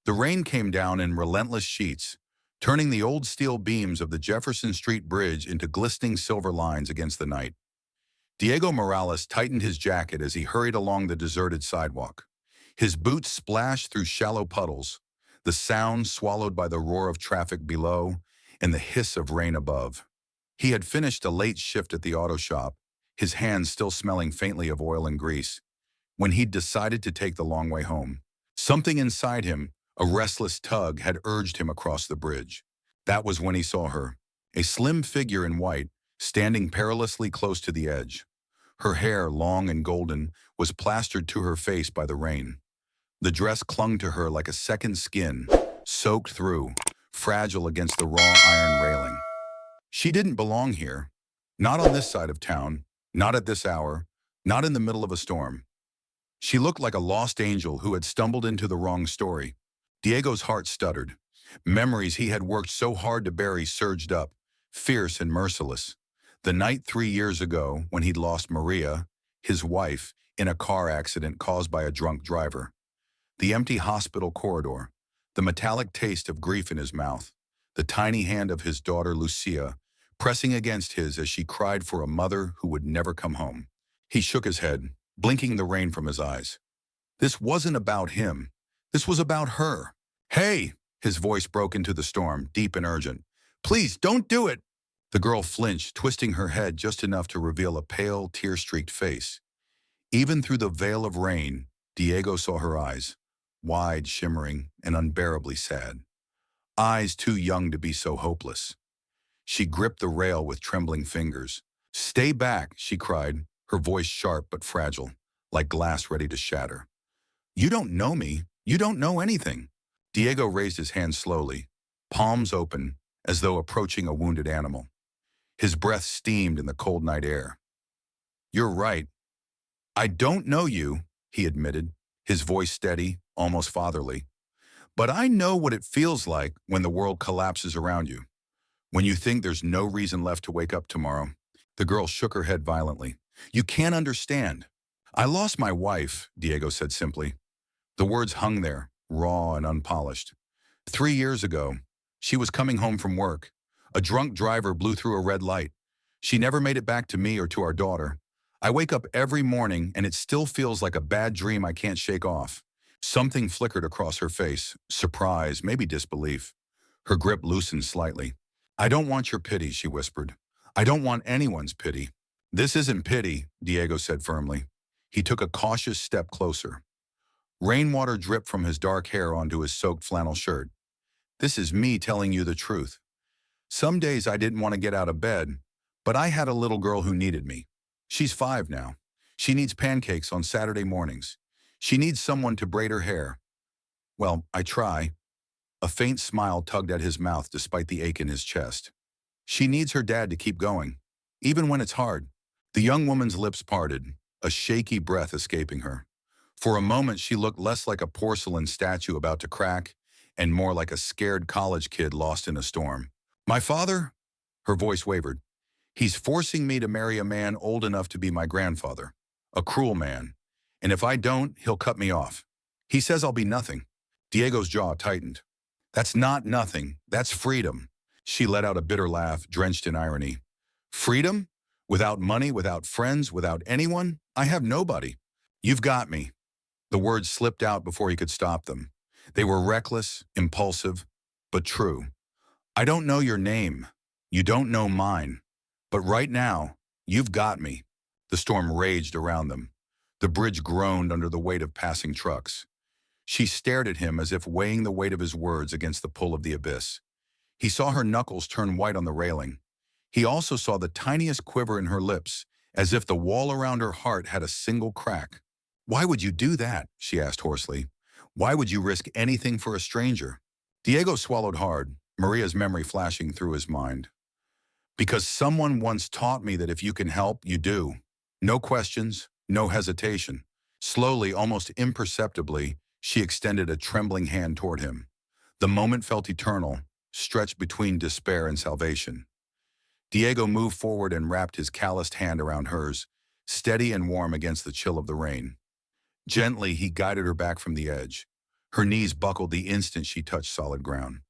The rain came down in relentless sheets, turning the old steel beams of the Jefferson Street Bridge into glistening silver lines against the night. Diego Morales tightened his jacket as he hurried along the deserted sidewalk. His boots splashed through shallow puddles, the sound swallowed by the roar of traffic below and the hiss of rain above. He had finished a late shift at the auto shop, his hands still smelling faintly of oil and grease, when he'd decided to take the long way home. Something inside him, a restless tug, had urged him across the bridge. That was when he saw her, a slim figure in white, standing perilously close to the edge. Her hair, long and golden, was plastered to her face by the rain. The dress clung to her like a second skin, soaked through, fragile against the raw iron railing. She didn't belong here. Not on this side of town, not at this hour, not in the middle of a storm. She looked like a lost angel who had stumbled into the wrong story. Diego's heart stuttered. Memories he had worked so hard to bury surged up, fierce and merciless. The night 3 years ago when he'd lost Maria, his wife, in a car accident caused by a drunk driver. The empty hospital corridor, the metallic taste of grief in his mouth, the tiny hand of his daughter Lucia pressing against his as she cried for a mother who would never come home. He shook his head, blinking the rain from his eyes. This wasn't about him. This was about her. "Hey!" His voice broke into the storm, deep and urgent. "Please, don't do it!" The girl flinched, twisting her head just enough to reveal a pale, tear-streaked face. Even through the veil of rain, Diego saw her eyes, wide, shimmering, and unbearably sad. Eyes too young to be so hopeless. She gripped the rail with trembling fingers. "Stay back," she cried, her voice sharp but fragile, like glass ready to shatter. "You don't know me. You don't know anything." Diego raised his hand slowly, palms open, as though approaching a wounded animal. His breath steamed in the cold night air. "You're right. I don't know you," he admitted, his voice steady, almost fatherly. "But I know what it feels like when the world collapses around you, when you think there's no reason left to wake up tomorrow." The girl shook her head violently. "You can't understand. I lost my wife," Diego said simply. The words hung there, raw and unpolished. 3 years ago, she was coming home from work. A drunk driver blew through a red light. She never made it back to me or to our daughter. I wake up every morning and it still feels like a bad dream I can't shake off. Something flickered across her face, surprise, maybe disbelief. Her grip loosened slightly. "I don't want your pity," she whispered. "I don't want anyone's pity." "This isn't pity," Diego said firmly. He took a cautious step closer. Rainwater dripped from his dark hair onto his soaked flannel shirt. "This is me telling you the truth. Some days I didn't want to get out of bed, but I had a little girl who needed me. She's 5 now. She needs pancakes on Saturday mornings. She needs someone to braid her hair. Well, I try." A faint smile tugged at his mouth despite the ache in his chest. "She needs her dad to keep going, even when it's hard." The young woman's lips parted, a shaky breath escaping her. For a moment, she looked less like a porcelain statue about to crack and more like a scared college kid lost in a storm. "My father?" Her voice wavered. "He's forcing me to marry a man old enough to be my grandfather. A cruel man. And if I don't, he'll cut me off. He says I'll be nothing." Diego's jaw tightened. "That's not nothing. That's freedom." She let out a bitter laugh, drenched in irony. "Freedom? Without money, without friends, without anyone? I have nobody. You've got me." The words slipped out before he could stop them. They were reckless, impulsive, but true. "I don't know your name. You don't know mine. But right now, you've got me." The storm raged around them. The bridge groaned under the weight of passing trucks. She stared at him as if weighing the weight of his words against the pull of the abyss. He saw her knuckles turn white on the railing. He also saw the tiniest quiver in her lips, as if the wall around her heart had a single crack. "Why would you do that?" she asked hoarsely. "Why would you risk anything for a stranger?" Diego swallowed hard, Maria's memory flashing through his mind. "Because someone once taught me that if you can help, you do. No questions, no hesitation." Slowly, almost imperceptibly, she extended a trembling hand toward him. The moment felt eternal, stretched between despair and salvation. Diego moved forward and wrapped his calloused hand around hers, steady and warm against the chill of the rain. Gently, he guided her back from the edge. Her knees buckled the instant she touched solid ground.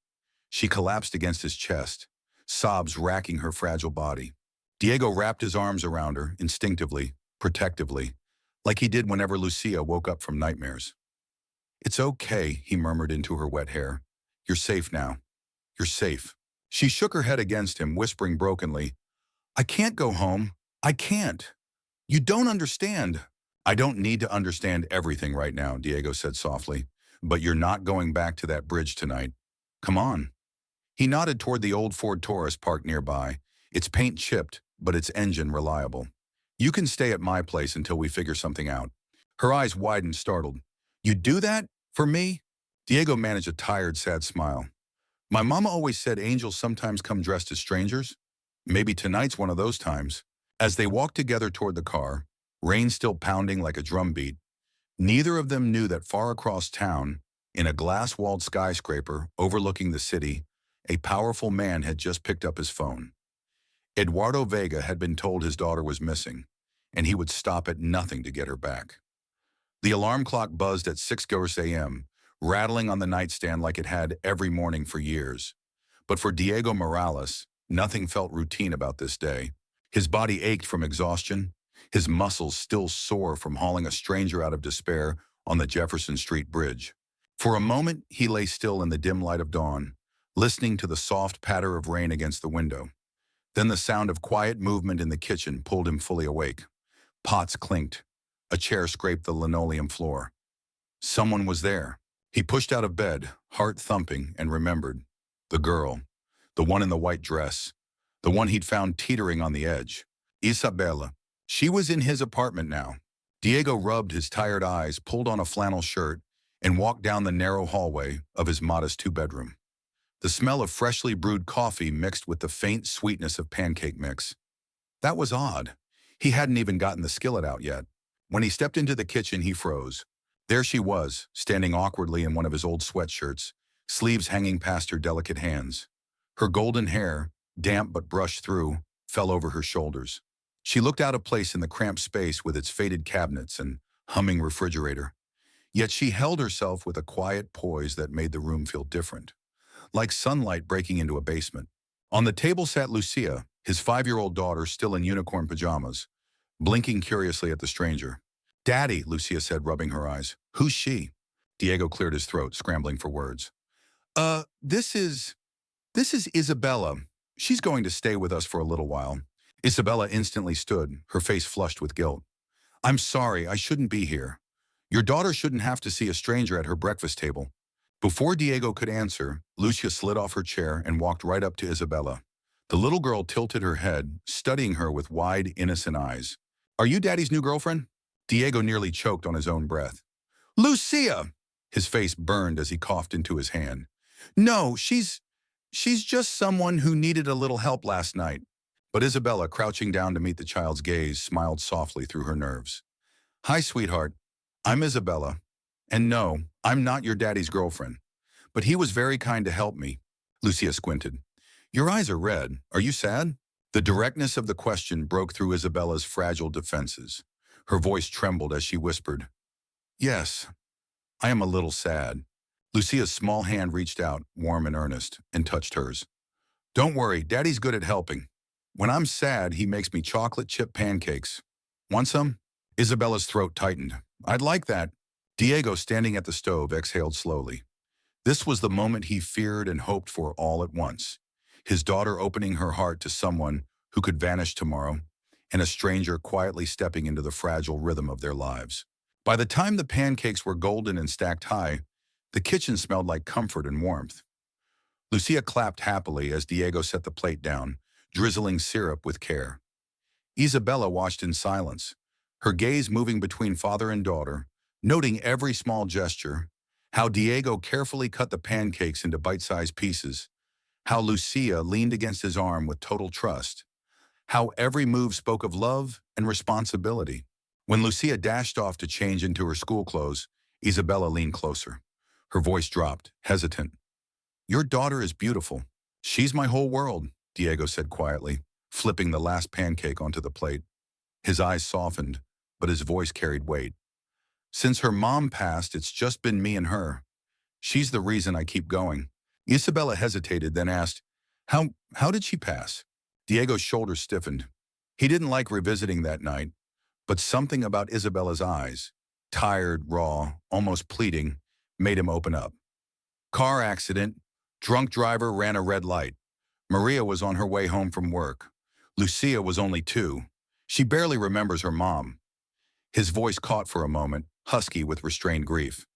She collapsed against his chest, sobs racking her fragile body. Diego wrapped his arms around her, instinctively, protectively, like he did whenever Lucia woke up from nightmares. "It's okay," he murmured into her wet hair. "You're safe now. You're safe." She shook her head against him, whispering brokenly, "I can't go home. I can't. You don't understand." "I don't need to understand everything right now," Diego said softly, "but you're not going back to that bridge tonight. Come on." He nodded toward the old Ford Taurus parked nearby, its paint chipped, but its engine reliable. "You can stay at my place until we figure something out." Her eyes widened, startled. "You'd do that? For me?" Diego managed a tired, sad smile. "My mama always said angels sometimes come dressed as strangers. Maybe tonight's one of those times." As they walked together toward the car, rain still pounding like a drumbeat, neither of them knew that far across town, in a glass-walled skyscraper overlooking the city, a powerful man had just picked up his phone. Eduardo Vega had been told his daughter was missing, and he would stop at nothing to get her back. The alarm clock buzzed at 6 a.m., rattling on the nightstand like it had every morning for years. But for Diego Morales, nothing felt routine about this day. His body ached from exhaustion, his muscles still sore from hauling a stranger out of despair on the Jefferson Street Bridge. For a moment, he lay still in the dim light of dawn, listening to the soft patter of rain against the window. Then the sound of quiet movement in the kitchen pulled him fully awake. Pots clinked. A chair scraped the linoleum floor. Someone was there. He pushed out of bed, heart thumping, and remembered. The girl. The one in the white dress. The one he'd found teetering on the edge. Isabella. She was in his apartment now. Diego rubbed his tired eyes, pulled on a flannel shirt, and walked down the narrow hallway of his modest two-bedroom. The smell of freshly brewed coffee mixed with the faint sweetness of pancake mix. That was odd. He hadn't even gotten the skillet out yet. When he stepped into the kitchen, he froze. There she was, standing awkwardly in one of his old sweatshirts, sleeves hanging past her delicate hands. Her golden hair, damp but brushed through, fell over her shoulders. She looked out of place in the cramped space with its faded cabinets and humming refrigerator. Yet she held herself with a quiet poise that made the room feel different, like sunlight breaking into a basement. On the table sat Lucia, his 5-year-old daughter still in unicorn pajamas, blinking curiously at the stranger. "Daddy," Lucia said, rubbing her eyes. "Who's she?" Diego cleared his throat, scrambling for words. This is Isabella. She's going to stay with us for a little while." Isabella instantly stood, her face flushed with guilt. "I'm sorry, I shouldn't be here. Your daughter shouldn't have to see a stranger at her breakfast table." Before Diego could answer, Lucia slid off her chair and walked right up to Isabella. The little girl tilted her head, studying her with wide, innocent eyes. "Are you Daddy's new girlfriend?" Diego nearly choked on his own breath. "Lucia!" His face burned as he coughed into his hand. "No, she's just someone who needed a little help last night." But Isabella, crouching down to meet the child's gaze, smiled softly through her nerves. "Hi, sweetheart. I'm Isabella. And no, I'm not your daddy's girlfriend. But he was very kind to help me." Lucia squinted. "Your eyes are red. Are you sad?" The directness of the question broke through Isabella's fragile defenses. Her voice trembled as she whispered, "Yes, I am a little sad." Lucia's small hand reached out, warm and earnest, and touched hers. "Don't worry, Daddy's good at helping. When I'm sad, he makes me chocolate chip pancakes. Want some?" Isabella's throat tightened. "I'd like that." Diego, standing at the stove, exhaled slowly. This was the moment he feared and hoped for all at once. His daughter opening her heart to someone who could vanish tomorrow, and a stranger quietly stepping into the fragile rhythm of their lives. By the time the pancakes were golden and stacked high, the kitchen smelled like comfort and warmth. Lucia clapped happily as Diego set the plate down, drizzling syrup with care. Isabella watched in silence, her gaze moving between father and daughter, noting every small gesture, how Diego carefully cut the pancakes into bite-sized pieces, how Lucia leaned against his arm with total trust, how every move spoke of love and responsibility. When Lucia dashed off to change into her school clothes, Isabella leaned closer. Her voice dropped, hesitant. "Your daughter is beautiful. She's my whole world," Diego said quietly, flipping the last pancake onto the plate. His eyes softened, but his voice carried weight. "Since her mom passed, it's just been me and her. She's the reason I keep going. Isabella hesitated, then asked, how did she pass? Diego's shoulders stiffened. He didn't like revisiting that night, but something about Isabella's eyes, tired, raw, almost pleading, made him open up. Car accident. Drunk driver ran a red light. Maria was on her way home from work. Lucia was only 2. She barely remembers her mom. His voice caught for a moment, husky with restrained grief.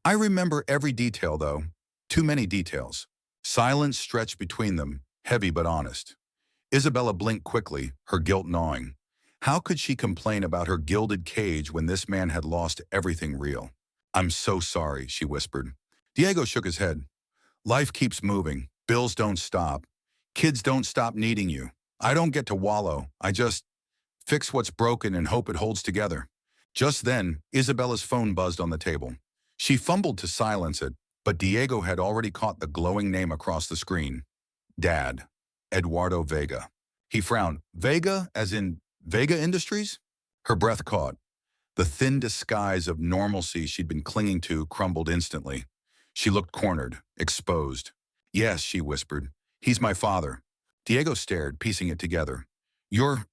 I remember every detail, though. Too many details. Silence stretched between them, heavy but honest. Isabella blinked quickly, her guilt gnawing. How could she complain about her gilded cage when this man had lost everything real? I'm so sorry, she whispered. Diego shook his head. Life keeps moving. Bills don't stop. Kids don't stop needing you. I don't get to wallow. I just fix what's broken and hope it holds together. Just then, Isabella's phone buzzed on the table. She fumbled to silence it, but Diego had already caught the glowing name across the screen. Dad. Eduardo Vega. He frowned. Vega, as in Vega Industries? Her breath caught. The thin disguise of normalcy she'd been clinging to crumbled instantly. She looked cornered, exposed. Yes, she whispered. He's my father. Diego stared, piecing it together. You're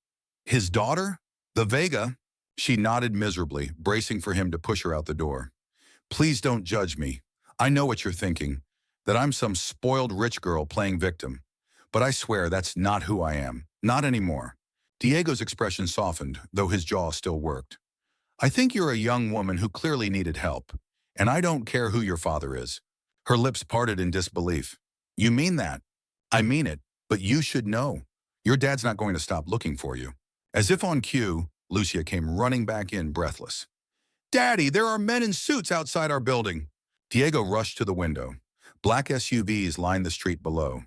his daughter? The Vega? She nodded miserably, bracing for him to push her out the door. Please don't judge me. I know what you're thinking, that I'm some spoiled rich girl playing victim. But I swear that's not who I am. Not anymore. Diego's expression softened, though his jaw still worked. I think you're a young woman who clearly needed help. And I don't care who your father is. Her lips parted in disbelief. You mean that? I mean it, but you should know. Your dad's not going to stop looking for you. As if on cue, Lucia came running back in, breathless. Daddy, there are men in suits outside our building. Diego rushed to the window. Black SUVs lined the street below.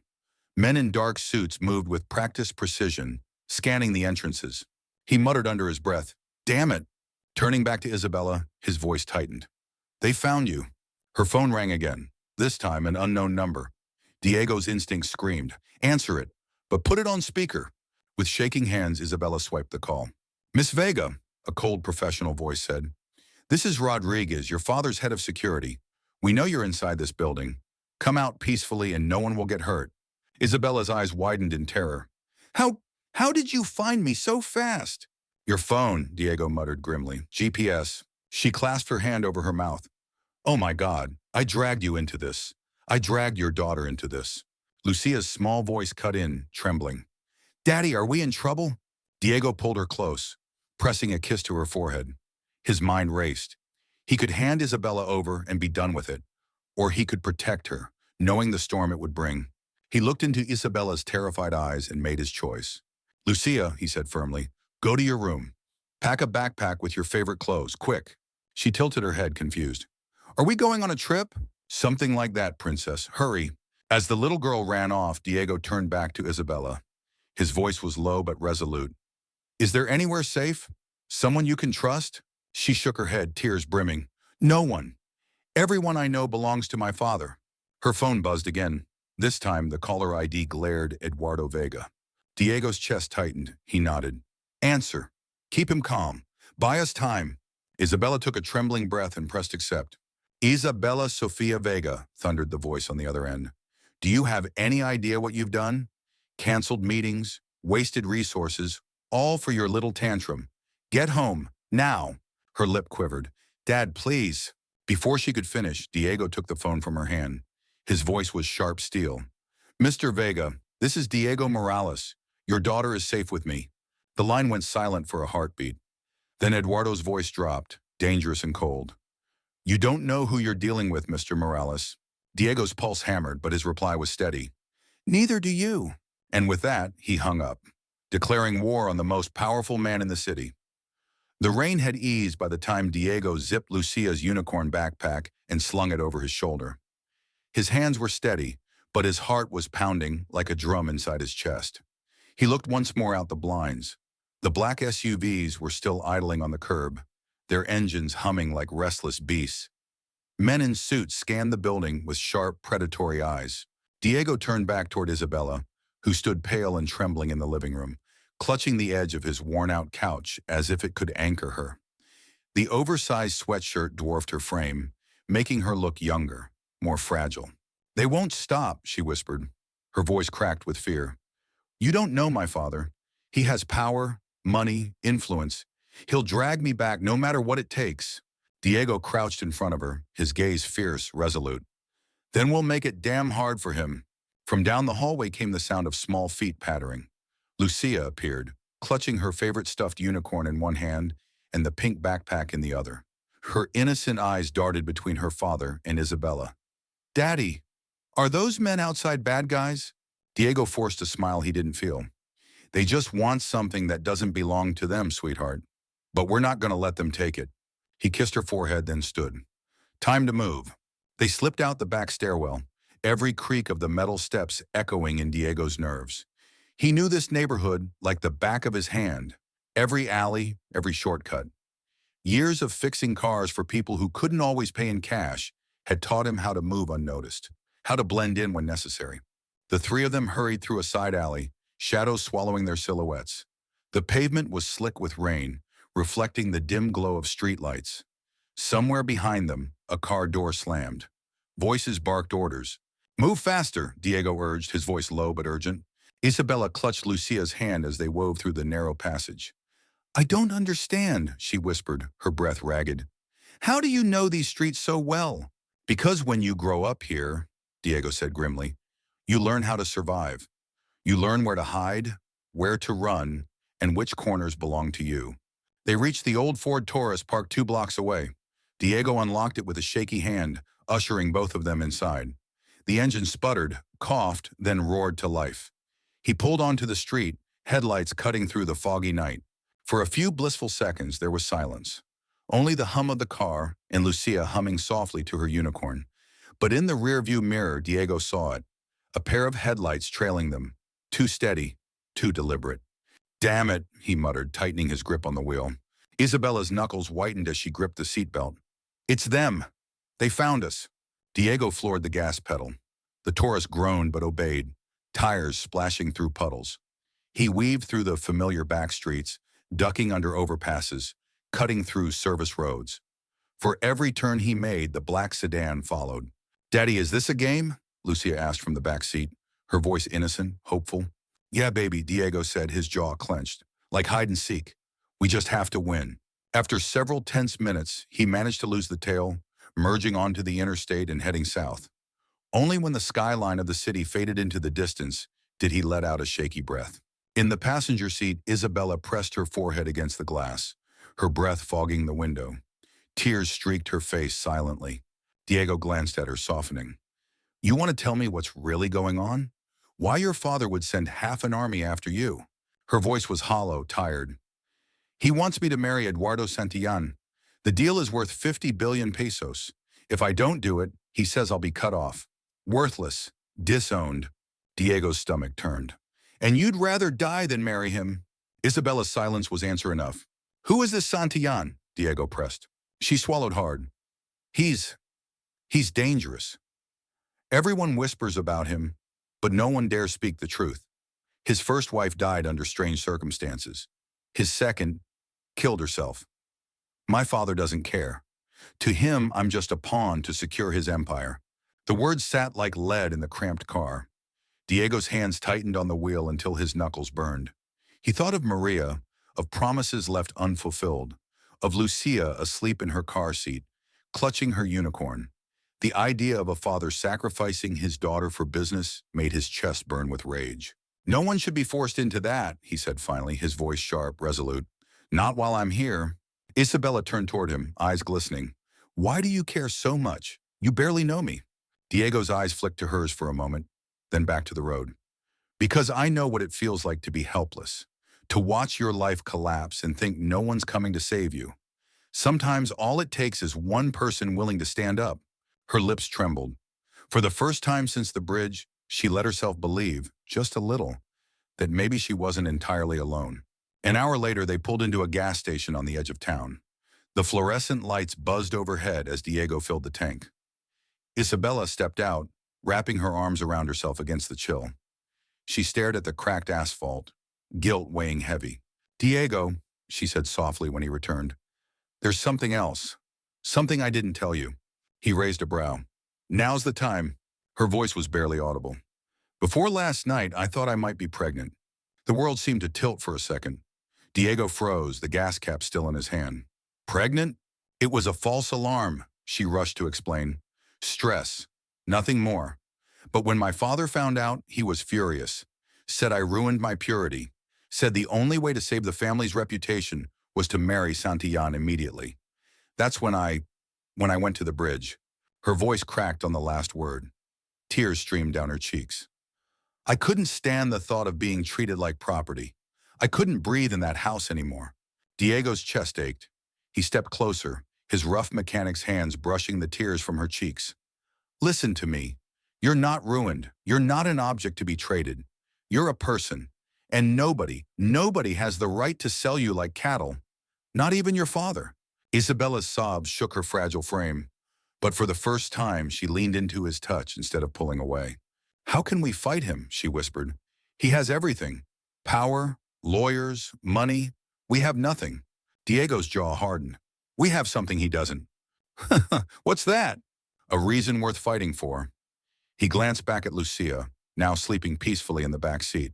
Men in dark suits moved with practiced precision, scanning the entrances. He muttered under his breath, Damn it. Turning back to Isabella, his voice tightened. They found you. Her phone rang again, this time an unknown number. Diego's instinct screamed, Answer it, but put it on speaker. With shaking hands, Isabella swiped the call. Miss Vega, a cold professional voice said. This is Rodriguez, your father's head of security. We know you're inside this building. Come out peacefully and no one will get hurt. Isabella's eyes widened in terror. How did you find me so fast? Your phone, Diego muttered grimly. GPS. She clasped her hand over her mouth. Oh my God, I dragged you into this. I dragged your daughter into this. Lucia's small voice cut in, trembling. Daddy, are we in trouble? Diego pulled her close, pressing a kiss to her forehead. His mind raced. He could hand Isabella over and be done with it, or he could protect her, knowing the storm it would bring. He looked into Isabella's terrified eyes and made his choice. Lucia, he said firmly, go to your room. Pack a backpack with your favorite clothes, quick. She tilted her head, confused. Are we going on a trip? Something like that, princess. Hurry. As the little girl ran off, Diego turned back to Isabella. His voice was low but resolute. Is there anywhere safe? Someone you can trust? She shook her head, tears brimming. No one. Everyone I know belongs to my father. Her phone buzzed again. This time, the caller ID glared Eduardo Vega. Diego's chest tightened. He nodded. Answer. Keep him calm. Buy us time. Isabella took a trembling breath and pressed accept. Isabella Sofia Vega, thundered the voice on the other end. Do you have any idea what you've done? Canceled meetings, wasted resources, all for your little tantrum. Get home, now. Her lip quivered. Dad, please. Before she could finish, Diego took the phone from her hand. His voice was sharp steel. Mr. Vega, this is Diego Morales. Your daughter is safe with me. The line went silent for a heartbeat. Then Eduardo's voice dropped, dangerous and cold. You don't know who you're dealing with, Mr. Morales. Diego's pulse hammered, but his reply was steady. Neither do you. And with that, he hung up, declaring war on the most powerful man in the city. The rain had eased by the time Diego zipped Lucia's unicorn backpack and slung it over his shoulder. His hands were steady, but his heart was pounding like a drum inside his chest. He looked once more out the blinds. The black SUVs were still idling on the curb, their engines humming like restless beasts. Men in suits scanned the building with sharp, predatory eyes. Diego turned back toward Isabella, who stood pale and trembling in the living room, clutching the edge of his worn-out couch as if it could anchor her. The oversized sweatshirt dwarfed her frame, making her look younger, more fragile. They won't stop, she whispered. Her voice cracked with fear. You don't know my father. He has power, money, influence. He'll drag me back no matter what it takes. Diego crouched in front of her, his gaze fierce, resolute. Then we'll make it damn hard for him. From down the hallway came the sound of small feet pattering. Lucia appeared, clutching her favorite stuffed unicorn in one hand and the pink backpack in the other. Her innocent eyes darted between her father and Isabella. Daddy, are those men outside bad guys? Diego forced a smile he didn't feel. They just want something that doesn't belong to them, sweetheart. But we're not going to let them take it. He kissed her forehead, then stood. Time to move. They slipped out the back stairwell, every creak of the metal steps echoing in Diego's nerves. He knew this neighborhood like the back of his hand, every alley, every shortcut. Years of fixing cars for people who couldn't always pay in cash had taught him how to move unnoticed, how to blend in when necessary. The three of them hurried through a side alley, shadows swallowing their silhouettes. The pavement was slick with rain, reflecting the dim glow of streetlights. Somewhere behind them, a car door slammed. Voices barked orders. Move faster, Diego urged, his voice low but urgent. Isabella clutched Lucia's hand as they wove through the narrow passage. I don't understand, she whispered, her breath ragged. How do you know these streets so well? Because when you grow up here, Diego said grimly, you learn how to survive. You learn where to hide, where to run, and which corners belong to you. They reached the old Ford Taurus parked 2 blocks away. Diego unlocked it with a shaky hand, ushering both of them inside. The engine sputtered, coughed, then roared to life. He pulled onto the street, headlights cutting through the foggy night. For a few blissful seconds, there was silence. Only the hum of the car and Lucia humming softly to her unicorn. But in the rearview mirror, Diego saw it. A pair of headlights trailing them. Too steady, too deliberate. Damn it, he muttered, tightening his grip on the wheel. Isabella's knuckles whitened as she gripped the seatbelt. It's them. They found us. Diego floored the gas pedal. The Taurus groaned but obeyed, tires splashing through puddles. He weaved through the familiar back streets, ducking under overpasses, cutting through service roads. For every turn he made, the black sedan followed. Daddy, is this a game? Lucia asked from the back seat, her voice innocent, hopeful. Yeah, baby, Diego said, his jaw clenched. Like hide and seek. We just have to win. After several tense minutes, he managed to lose the tail, merging onto the interstate and heading south. Only when the skyline of the city faded into the distance did he let out a shaky breath. In the passenger seat, Isabella pressed her forehead against the glass, her breath fogging the window. Tears streaked her face silently. Diego glanced at her, softening. You want to tell me what's really going on? Why your father would send half an army after you? Her voice was hollow, tired. He wants me to marry Eduardo Santillan. The deal is worth 50 billion pesos. If I don't do it, he says I'll be cut off. Worthless. Disowned. Diego's stomach turned. And you'd rather die than marry him? Isabella's silence was answer enough. Who is this Santillan? Diego pressed. She swallowed hard. He's dangerous. Everyone whispers about him, but no one dares speak the truth. His first wife died under strange circumstances. His second killed herself. My father doesn't care. To him, I'm just a pawn to secure his empire. The words sat like lead in the cramped car. Diego's hands tightened on the wheel until his knuckles burned. He thought of Maria, of promises left unfulfilled, of Lucia asleep in her car seat, clutching her unicorn. The idea of a father sacrificing his daughter for business made his chest burn with rage. No one should be forced into that, he said finally, his voice sharp, resolute. Not while I'm here. Isabella turned toward him, eyes glistening. Why do you care so much? You barely know me. Diego's eyes flicked to hers for a moment, then back to the road. Because I know what it feels like to be helpless, to watch your life collapse and think no one's coming to save you. Sometimes all it takes is one person willing to stand up. Her lips trembled. For the first time since the bridge, she let herself believe, just a little, that maybe she wasn't entirely alone. An hour later, they pulled into a gas station on the edge of town. The fluorescent lights buzzed overhead as Diego filled the tank. Isabella stepped out, wrapping her arms around herself against the chill. She stared at the cracked asphalt, guilt weighing heavy. Diego, she said softly when he returned, there's something else. Something I didn't tell you. He raised a brow. Now's the time. Her voice was barely audible. Before last night, I thought I might be pregnant. The world seemed to tilt for a second. Diego froze, the gas cap still in his hand. Pregnant? It was a false alarm, she rushed to explain. Stress. Nothing more. But when my father found out, he was furious. Said I ruined my purity. Said the only way to save the family's reputation was to marry Santillán immediately. That's when I went to the bridge. Her voice cracked on the last word. Tears streamed down her cheeks. I couldn't stand the thought of being treated like property. I couldn't breathe in that house anymore. Diego's chest ached. He stepped closer, his rough mechanic's hands brushing the tears from her cheeks. Listen to me. You're not ruined. You're not an object to be traded. You're a person. And nobody has the right to sell you like cattle. Not even your father. Isabella's sobs shook her fragile frame. But for the first time, she leaned into his touch instead of pulling away. How can we fight him? She whispered. He has everything. Power, lawyers, money. We have nothing. Diego's jaw hardened. We have something he doesn't. What's that? A reason worth fighting for. He glanced back at Lucia, now sleeping peacefully in the back seat.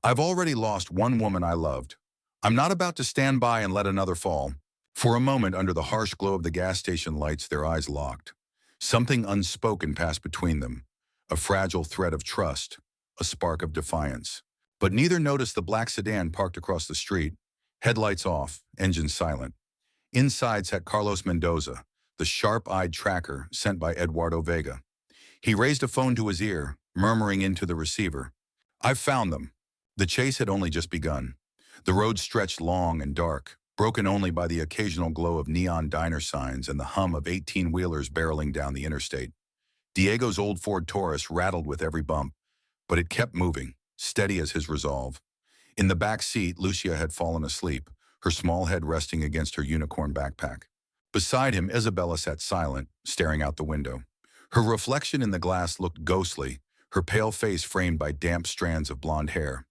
I've already lost one woman I loved. I'm not about to stand by and let another fall. For a moment, under the harsh glow of the gas station lights, their eyes locked. Something unspoken passed between them. A fragile thread of trust, a spark of defiance. But neither noticed the black sedan parked across the street, headlights off, engine silent. Inside sat Carlos Mendoza, the sharp-eyed tracker sent by Eduardo Vega. He raised a phone to his ear, murmuring into the receiver. I've found them. The chase had only just begun. The road stretched long and dark, broken only by the occasional glow of neon diner signs and the hum of 18-wheelers barreling down the interstate. Diego's old Ford Taurus rattled with every bump, but it kept moving, steady as his resolve. In the back seat, Lucia had fallen asleep, her small head resting against her unicorn backpack. Beside him, Isabella sat silent, staring out the window. Her reflection in the glass looked ghostly, her pale face framed by damp strands of blonde hair.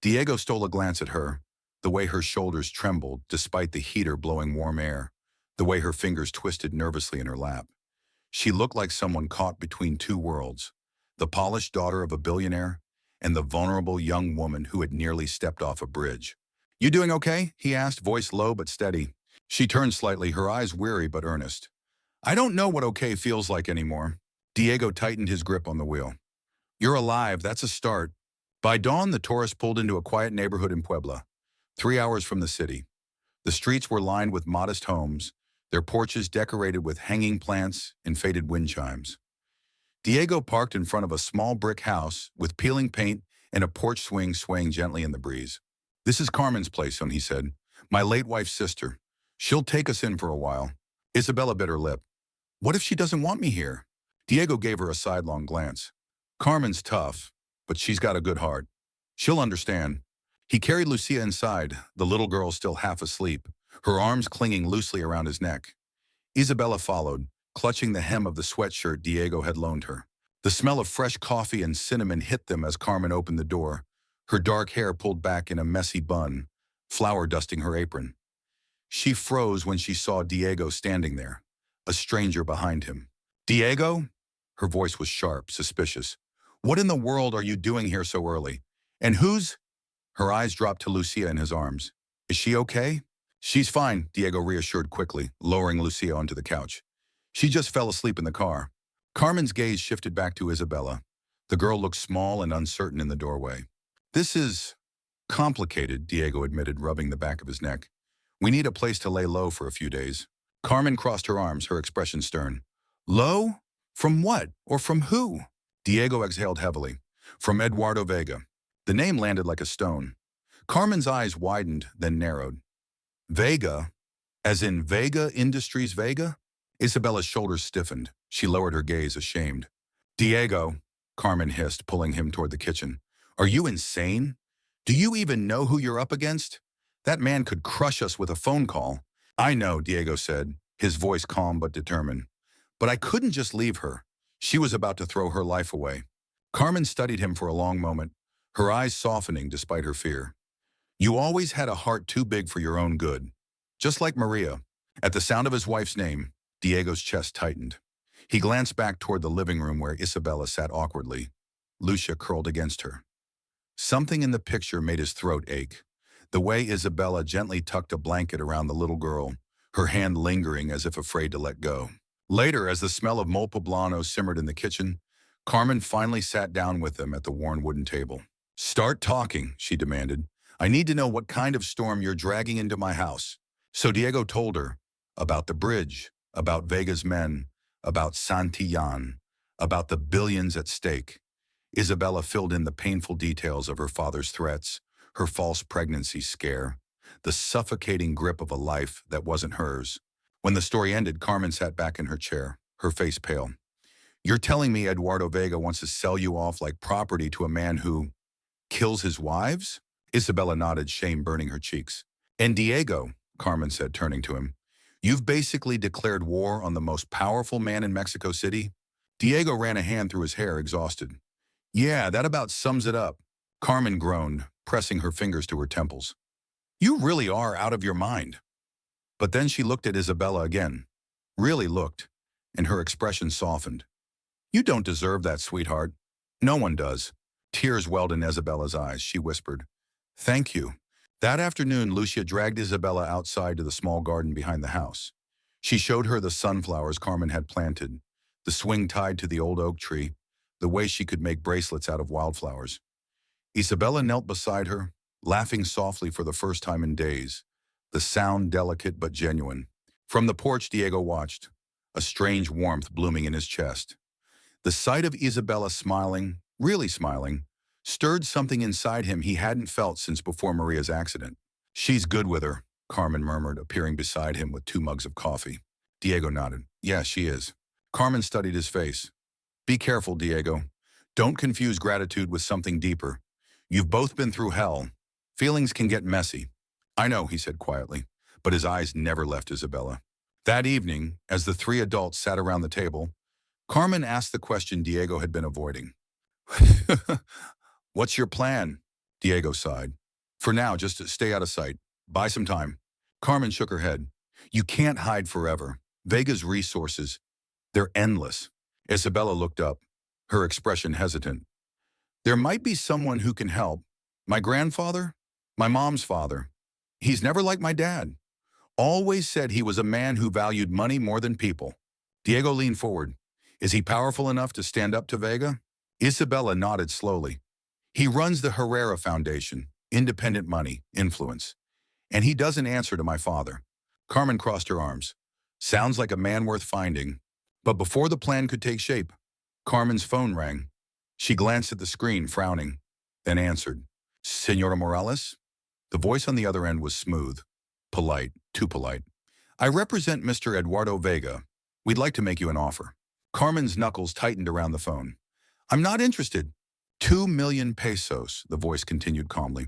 Diego stole a glance at her, the way her shoulders trembled despite the heater blowing warm air, the way her fingers twisted nervously in her lap. She looked like someone caught between two worlds, the polished daughter of a billionaire and the vulnerable young woman who had nearly stepped off a bridge. You doing okay? He asked, voice low but steady. She turned slightly, her eyes weary but earnest. I don't know what okay feels like anymore. Diego tightened his grip on the wheel. You're alive, that's a start. By dawn, the Taurus pulled into a quiet neighborhood in Puebla, 3 hours from the city. The streets were lined with modest homes, their porches decorated with hanging plants and faded wind chimes. Diego parked in front of a small brick house with peeling paint and a porch swing swaying gently in the breeze. This is Carmen's place, he said. My late wife's sister. She'll take us in for a while. Isabella bit her lip. What if she doesn't want me here? Diego gave her a sidelong glance. Carmen's tough, but she's got a good heart. She'll understand. He carried Lucia inside, the little girl still half asleep, her arms clinging loosely around his neck. Isabella followed, clutching the hem of the sweatshirt Diego had loaned her. The smell of fresh coffee and cinnamon hit them as Carmen opened the door, her dark hair pulled back in a messy bun, flour dusting her apron. She froze when she saw Diego standing there, a stranger behind him. Diego? Her voice was sharp, suspicious. What in the world are you doing here so early? And who's? Her eyes dropped to Lucia in his arms. Is she okay? She's fine, Diego reassured quickly, lowering Lucia onto the couch. She just fell asleep in the car. Carmen's gaze shifted back to Isabella. The girl looked small and uncertain in the doorway. This is complicated, Diego admitted, rubbing the back of his neck. We need a place to lay low for a few days. Carmen crossed her arms, her expression stern. Low? From what? Or from who? Diego exhaled heavily. From Eduardo Vega. The name landed like a stone. Carmen's eyes widened, then narrowed. Vega? As in Vega Industries Vega? Isabella's shoulders stiffened. She lowered her gaze, ashamed. Diego, Carmen hissed, pulling him toward the kitchen. Are you insane? Do you even know who you're up against? That man could crush us with a phone call. I know, Diego said, his voice calm but determined. But I couldn't just leave her. She was about to throw her life away. Carmen studied him for a long moment, her eyes softening despite her fear. You always had a heart too big for your own good. Just like Maria. At the sound of his wife's name, Diego's chest tightened. He glanced back toward the living room where Isabella sat awkwardly, Lucia curled against her. Something in the picture made his throat ache. The way Isabella gently tucked a blanket around the little girl, her hand lingering as if afraid to let go. Later, as the smell of mole poblano simmered in the kitchen, Carmen finally sat down with them at the worn wooden table. "Start talking," she demanded. "I need to know what kind of storm you're dragging into my house." So Diego told her about the bridge, about Vega's men, about Santillán, about the billions at stake. Isabella filled in the painful details of her father's threats, her false pregnancy scare, the suffocating grip of a life that wasn't hers. When the story ended, Carmen sat back in her chair, her face pale. "You're telling me Eduardo Vega wants to sell you off like property to a man who kills his wives?" Isabella nodded, shame burning her cheeks. "And Diego," Carmen said, turning to him, "you've basically declared war on the most powerful man in Mexico City?" Diego ran a hand through his hair, exhausted. "Yeah, that about sums it up." Carmen groaned, pressing her fingers to her temples. "You really are out of your mind." But then she looked at Isabella again, really looked, and her expression softened. "You don't deserve that, sweetheart. No one does." Tears welled in Isabella's eyes. She whispered, "Thank you." That afternoon, Lucia dragged Isabella outside to the small garden behind the house. She showed her the sunflowers Carmen had planted, the swing tied to the old oak tree, the way she could make bracelets out of wildflowers. Isabella knelt beside her, laughing softly for the first time in days, the sound delicate but genuine. From the porch, Diego watched, a strange warmth blooming in his chest. The sight of Isabella smiling, really smiling, stirred something inside him he hadn't felt since before Maria's accident. "She's good with her," Carmen murmured, appearing beside him with 2 mugs of coffee. Diego nodded. "Yeah, she is." Carmen studied his face. "Be careful, Diego. Don't confuse gratitude with something deeper. You've both been through hell. Feelings can get messy." "I know," he said quietly, but his eyes never left Isabella. That evening, as the 3 adults sat around the table, Carmen asked the question Diego had been avoiding. "What's your plan?" Diego sighed. "For now, just to stay out of sight. Buy some time." Carmen shook her head. "You can't hide forever. Vega's resources, they're endless." Isabella looked up, her expression hesitant. "There might be someone who can help. My grandfather? My mom's father. He's never like my dad. Always said he was a man who valued money more than people." Diego leaned forward. "Is he powerful enough to stand up to Vega?" Isabella nodded slowly. "He runs the Herrera Foundation, independent money, influence. And he doesn't answer to my father." Carmen crossed her arms. "Sounds like a man worth finding." But before the plan could take shape, Carmen's phone rang. She glanced at the screen, frowning, then answered. "Senora Morales?" The voice on the other end was smooth, polite, too polite. "I represent Mr. Eduardo Vega. We'd like to make you an offer." Carmen's knuckles tightened around the phone. "I'm not interested." 2 million pesos, the voice continued calmly,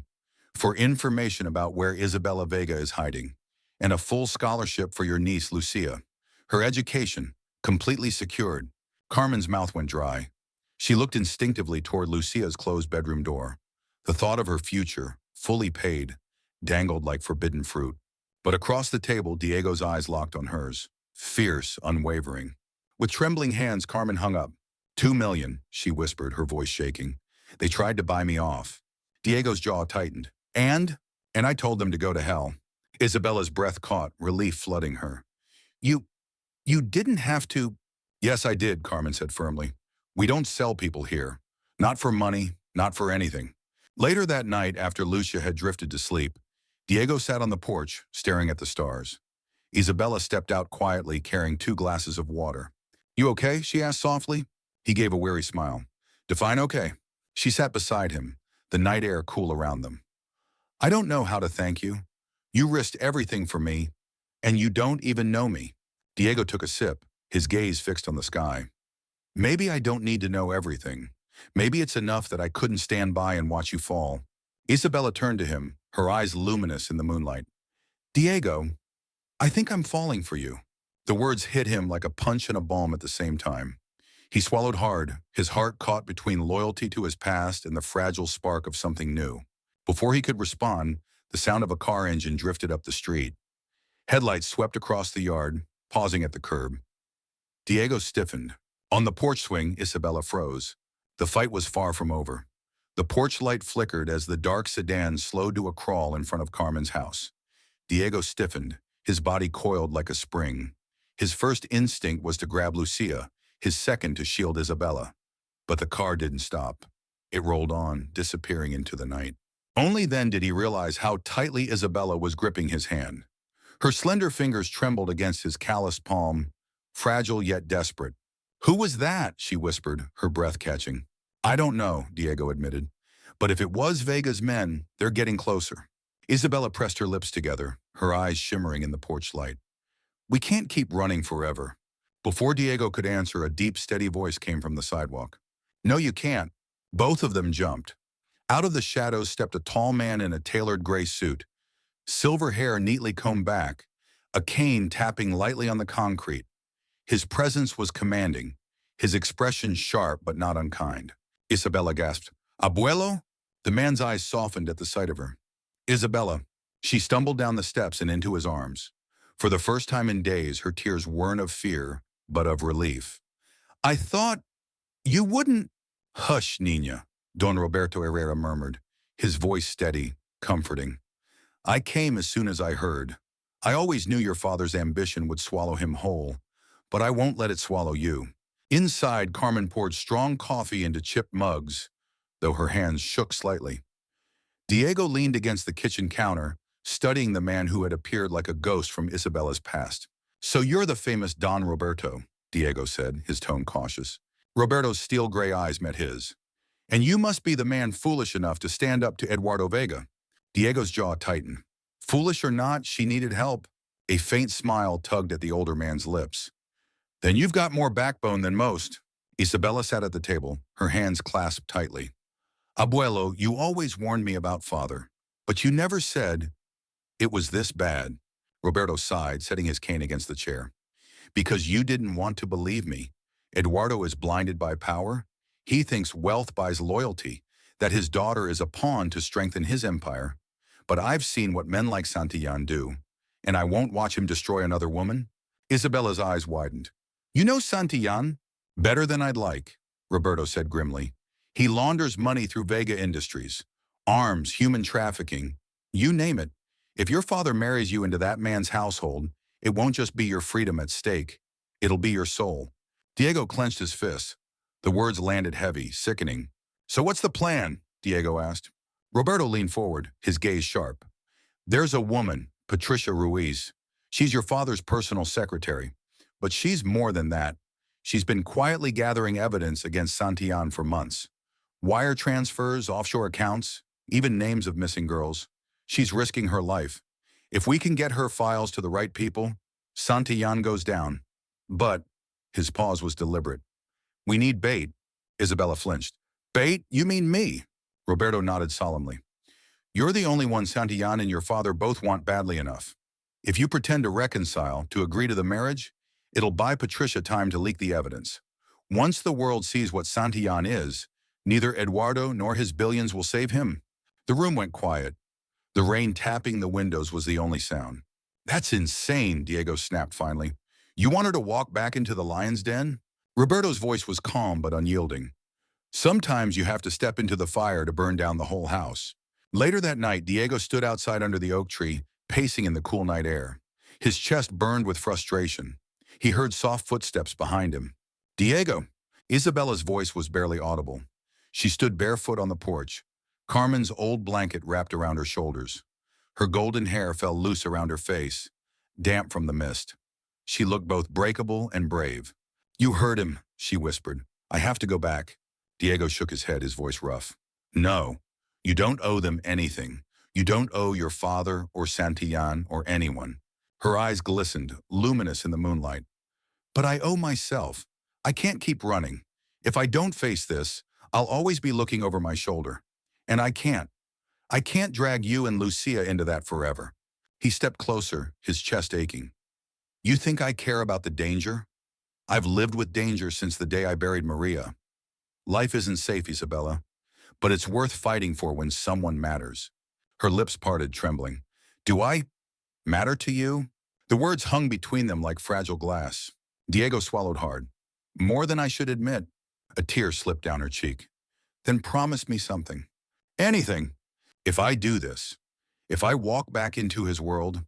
"for information about where Isabella Vega is hiding, and a full scholarship for your niece, Lucia. Her education, completely secured." Carmen's mouth went dry. She looked instinctively toward Lucia's closed bedroom door. The thought of her future, fully paid, dangled like forbidden fruit. But across the table, Diego's eyes locked on hers, fierce, unwavering. With trembling hands, Carmen hung up. 2 million, she whispered, her voice shaking. "They tried to buy me off." Diego's jaw tightened. And I told them to go to hell." Isabella's breath caught, relief flooding her. You didn't have to." "Yes, I did," Carmen said firmly. "We don't sell people here. Not for money, not for anything." Later that night, after Lucia had drifted to sleep, Diego sat on the porch, staring at the stars. Isabella stepped out quietly, carrying 2 glasses of water. "You okay?" she asked softly. He gave a weary smile. "Define okay." She sat beside him, the night air cool around them. "I don't know how to thank you. You risked everything for me, and you don't even know me." Diego took a sip, his gaze fixed on the sky. "Maybe I don't need to know everything. Maybe it's enough that I couldn't stand by and watch you fall." Isabella turned to him, her eyes luminous in the moonlight. "Diego, I think I'm falling for you." The words hit him like a punch and a balm at the same time. He swallowed hard, his heart caught between loyalty to his past and the fragile spark of something new. Before he could respond, the sound of a car engine drifted up the street. Headlights swept across the yard, pausing at the curb. Diego stiffened. On the porch swing, Isabella froze. The fight was far from over. The porch light flickered as the dark sedan slowed to a crawl in front of Carmen's house. Diego stiffened, his body coiled like a spring. His first instinct was to grab Lucia, his second to shield Isabella. But the car didn't stop. It rolled on, disappearing into the night. Only then did he realize how tightly Isabella was gripping his hand. Her slender fingers trembled against his calloused palm, fragile yet desperate. "Who was that?" she whispered, her breath catching. "I don't know," Diego admitted. "But if it was Vega's men, they're getting closer." Isabella pressed her lips together, her eyes shimmering in the porch light. "We can't keep running forever." Before Diego could answer, a deep, steady voice came from the sidewalk. "No, you can't." Both of them jumped. Out of the shadows stepped a tall man in a tailored gray suit, silver hair neatly combed back, a cane tapping lightly on the concrete. His presence was commanding, his expression sharp but not unkind. Isabella gasped, "Abuelo?" The man's eyes softened at the sight of her. "Isabella." She stumbled down the steps and into his arms. For the first time in days, her tears weren't of fear, but of relief. "I thought you wouldn't—" "Hush, Nina," Don Roberto Herrera murmured, his voice steady, comforting. "I came as soon as I heard. I always knew your father's ambition would swallow him whole, but I won't let it swallow you." Inside, Carmen poured strong coffee into chipped mugs, though her hands shook slightly. Diego leaned against the kitchen counter, studying the man who had appeared like a ghost from Isabella's past. "So you're the famous Don Roberto," Diego said, his tone cautious. Roberto's steel gray eyes met his. "And you must be the man foolish enough to stand up to Eduardo Vega." Diego's jaw tightened. Foolish or not, she needed help. A faint smile tugged at the older man's lips. "Then you've got more backbone than most." Isabella sat at the table, her hands clasped tightly. "Abuelo, you always warned me about father, but you never said it was this bad." Roberto sighed, setting his cane against the chair. "Because you didn't want to believe me. Eduardo is blinded by power. He thinks wealth buys loyalty, that his daughter is a pawn to strengthen his empire. But I've seen what men like Santillán do, and I won't watch him destroy another woman." Isabella's eyes widened. "You know Santillán?" "Better than I'd like," Roberto said grimly. "He launders money through Vega Industries. Arms, human trafficking, you name it. If your father marries you into that man's household, it won't just be your freedom at stake. It'll be your soul." Diego clenched his fists. The words landed heavy, sickening. "So what's the plan?" Diego asked. Roberto leaned forward, his gaze sharp. "There's a woman, Patricia Ruiz. She's your father's personal secretary. But she's more than that. She's been quietly gathering evidence against Santillán for months. Wire transfers, offshore accounts, even names of missing girls. She's risking her life. If we can get her files to the right people, Santillán goes down. But," his pause was deliberate, "we need bait." Isabella flinched. "Bait? You mean me?" Roberto nodded solemnly. "You're the only one Santillán and your father both want badly enough. If you pretend to reconcile, to agree to the marriage, it'll buy Patricia time to leak the evidence. Once the world sees what Santillán is, neither Eduardo nor his billions will save him." The room went quiet. The rain tapping the windows was the only sound. "That's insane," Diego snapped finally. "You want her to walk back into the lion's den?" Roberto's voice was calm but unyielding. "Sometimes you have to step into the fire to burn down the whole house." Later that night, Diego stood outside under the oak tree, pacing in the cool night air. His chest burned with frustration. He heard soft footsteps behind him. "Diego!" Isabella's voice was barely audible. She stood barefoot on the porch, Carmen's old blanket wrapped around her shoulders. Her golden hair fell loose around her face, damp from the mist. She looked both breakable and brave. "You heard him," she whispered. "I have to go back." Diego shook his head, his voice rough. "No, you don't owe them anything. You don't owe your father or Santillán or anyone." Her eyes glistened, luminous in the moonlight. "But I owe myself. I can't keep running. If I don't face this, I'll always be looking over my shoulder. And I can't. I can't drag you and Lucia into that forever." He stepped closer, his chest aching. "You think I care about the danger? I've lived with danger since the day I buried Maria. Life isn't safe, Isabella, but it's worth fighting for when someone matters." Her lips parted, trembling. "Do I matter to you?" The words hung between them like fragile glass. Diego swallowed hard. More than I should admit. A tear slipped down her cheek. Then promise me something. Anything. If I do this, if I walk back into his world,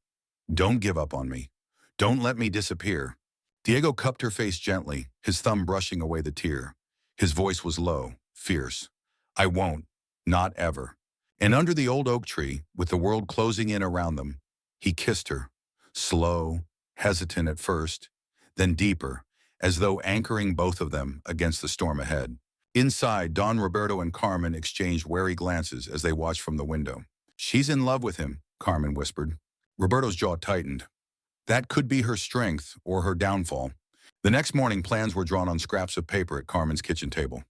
don't give up on me. Don't let me disappear. Diego cupped her face gently, his thumb brushing away the tear. His voice was low, fierce. I won't. Not ever. And under the old oak tree, with the world closing in around them, he kissed her. Slow, hesitant at first, then deeper, as though anchoring both of them against the storm ahead. Inside, Don Roberto and Carmen exchanged wary glances as they watched from the window. She's in love with him, Carmen whispered. Roberto's jaw tightened. That could be her strength or her downfall. The next morning, plans were drawn on scraps of paper at Carmen's kitchen table.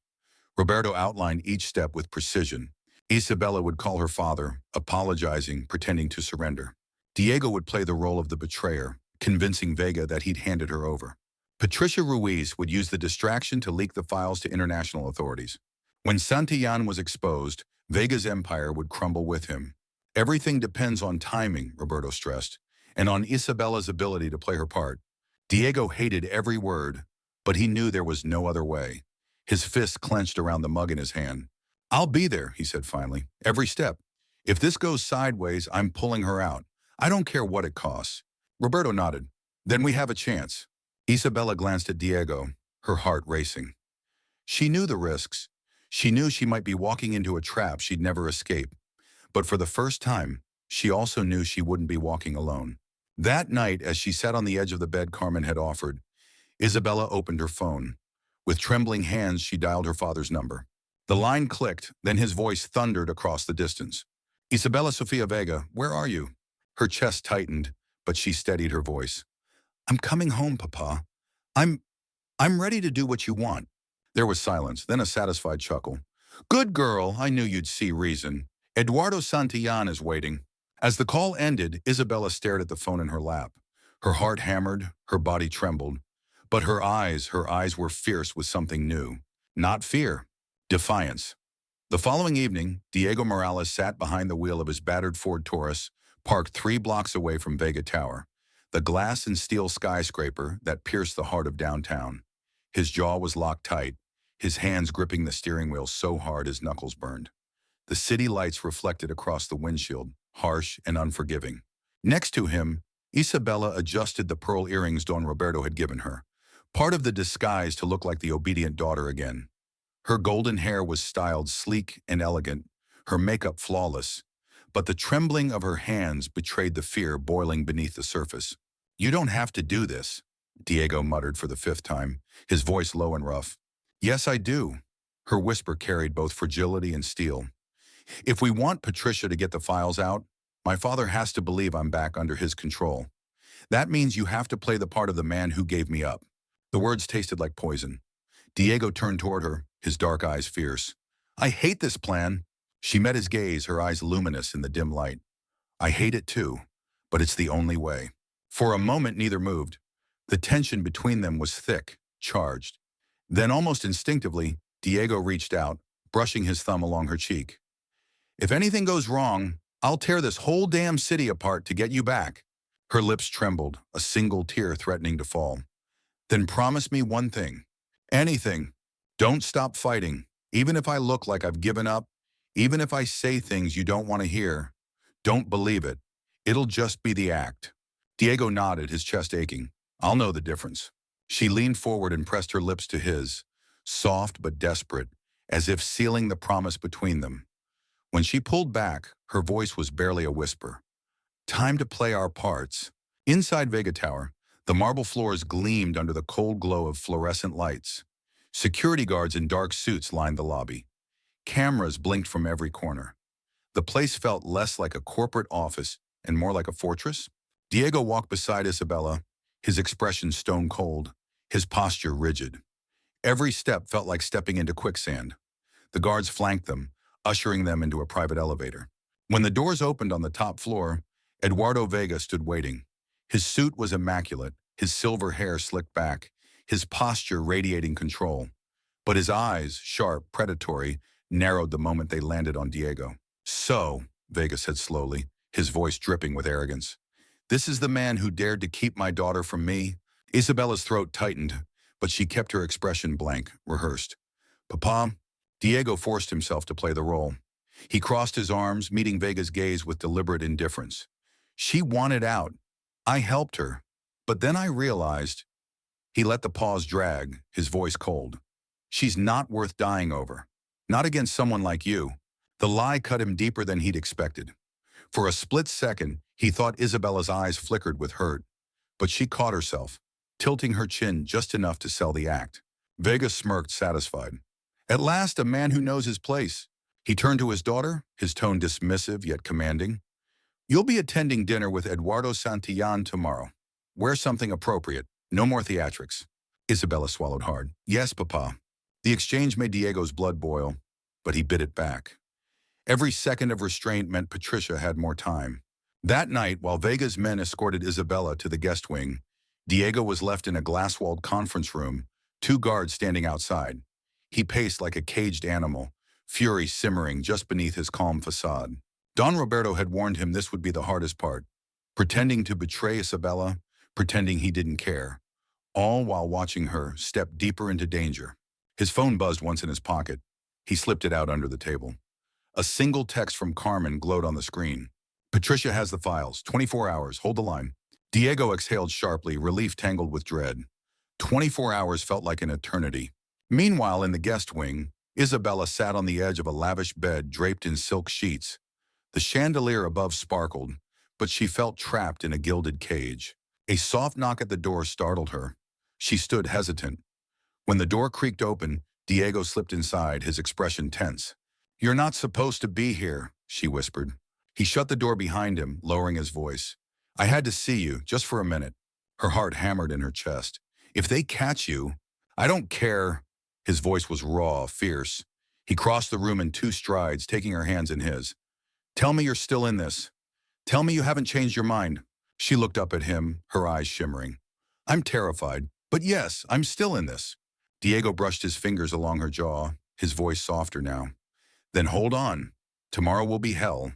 Roberto outlined each step with precision. Isabella would call her father, apologizing, pretending to surrender. Diego would play the role of the betrayer, convincing Vega that he'd handed her over. Patricia Ruiz would use the distraction to leak the files to international authorities. When Santillán was exposed, Vega's empire would crumble with him. Everything depends on timing, Roberto stressed, and on Isabella's ability to play her part. Diego hated every word, but he knew there was no other way. His fist clenched around the mug in his hand. I'll be there, he said finally, every step. If this goes sideways, I'm pulling her out. I don't care what it costs. Roberto nodded. Then we have a chance. Isabella glanced at Diego, her heart racing. She knew the risks. She knew she might be walking into a trap she'd never escape. But for the first time, she also knew she wouldn't be walking alone. That night, as she sat on the edge of the bed Carmen had offered, Isabella opened her phone. With trembling hands, she dialed her father's number. The line clicked, then his voice thundered across the distance. Isabella Sofia Vega, where are you? Her chest tightened, but she steadied her voice. I'm coming home, Papa. I'm ready to do what you want. There was silence, then a satisfied chuckle. Good girl, I knew you'd see reason. Eduardo Santillán is waiting. As the call ended, Isabella stared at the phone in her lap. Her heart hammered, her body trembled. But her eyes were fierce with something new. Not fear, defiance. The following evening, Diego Morales sat behind the wheel of his battered Ford Taurus, parked 3 blocks away from Vega Tower, the glass and steel skyscraper that pierced the heart of downtown. His jaw was locked tight, his hands gripping the steering wheel so hard his knuckles burned. The city lights reflected across the windshield, harsh and unforgiving. Next to him, Isabella adjusted the pearl earrings Don Roberto had given her, part of the disguise to look like the obedient daughter again. Her golden hair was styled sleek and elegant, her makeup flawless, but the trembling of her hands betrayed the fear boiling beneath the surface. You don't have to do this, Diego muttered for the 5th time, his voice low and rough. Yes, I do. Her whisper carried both fragility and steel. If we want Patricia to get the files out, my father has to believe I'm back under his control. That means you have to play the part of the man who gave me up. The words tasted like poison. Diego turned toward her, his dark eyes fierce. I hate this plan. She met his gaze, her eyes luminous in the dim light. I hate it too, but it's the only way. For a moment, neither moved. The tension between them was thick, charged. Then almost instinctively, Diego reached out, brushing his thumb along her cheek. If anything goes wrong, I'll tear this whole damn city apart to get you back. Her lips trembled, a single tear threatening to fall. Then promise me one thing. Anything. Don't stop fighting. Even if I look like I've given up, even if I say things you don't want to hear, don't believe it. It'll just be the act. Diego nodded, his chest aching. I'll know the difference. She leaned forward and pressed her lips to his, soft but desperate, as if sealing the promise between them. When she pulled back, her voice was barely a whisper. Time to play our parts. Inside Vega Tower, the marble floors gleamed under the cold glow of fluorescent lights. Security guards in dark suits lined the lobby. Cameras blinked from every corner. The place felt less like a corporate office and more like a fortress. Diego walked beside Isabella, his expression stone cold, his posture rigid. Every step felt like stepping into quicksand. The guards flanked them, ushering them into a private elevator. When the doors opened on the top floor, Eduardo Vega stood waiting. His suit was immaculate, his silver hair slicked back, his posture radiating control. But his eyes, sharp, predatory, narrowed the moment they landed on Diego. So, Vega said slowly, his voice dripping with arrogance, this is the man who dared to keep my daughter from me? Isabella's throat tightened, but she kept her expression blank, rehearsed. Papa, Diego forced himself to play the role. He crossed his arms, meeting Vega's gaze with deliberate indifference. She wanted out. I helped her. But then I realized. He let the pause drag, his voice cold. She's not worth dying over. Not against someone like you. The lie cut him deeper than he'd expected. For a split second, he thought Isabella's eyes flickered with hurt. But she caught herself, tilting her chin just enough to sell the act. Vega smirked, satisfied. At last, a man who knows his place. He turned to his daughter, his tone dismissive yet commanding. You'll be attending dinner with Eduardo Santillan tomorrow. Wear something appropriate. No more theatrics. Isabella swallowed hard. Yes, Papa. The exchange made Diego's blood boil, but he bit it back. Every second of restraint meant Patricia had more time. That night, while Vega's men escorted Isabella to the guest wing, Diego was left in a glass-walled conference room, 2 guards standing outside. He paced like a caged animal, fury simmering just beneath his calm facade. Don Roberto had warned him this would be the hardest part, pretending to betray Isabella, pretending he didn't care, all while watching her step deeper into danger. His phone buzzed once in his pocket. He slipped it out under the table. A single text from Carmen glowed on the screen. Patricia has the files. 24 hours. Hold the line. Diego exhaled sharply, relief tangled with dread. 24 hours felt like an eternity. Meanwhile, in the guest wing, Isabella sat on the edge of a lavish bed draped in silk sheets. The chandelier above sparkled, but she felt trapped in a gilded cage. A soft knock at the door startled her. She stood hesitant. When the door creaked open, Diego slipped inside, his expression tense. You're not supposed to be here, she whispered. He shut the door behind him, lowering his voice. I had to see you, just for a minute. Her heart hammered in her chest. If they catch you, I don't care. His voice was raw, fierce. He crossed the room in 2 strides, taking her hands in his. Tell me you're still in this. Tell me you haven't changed your mind. She looked up at him, her eyes shimmering. I'm terrified, but yes, I'm still in this. Diego brushed his fingers along her jaw, his voice softer now. Then hold on. Tomorrow will be hell,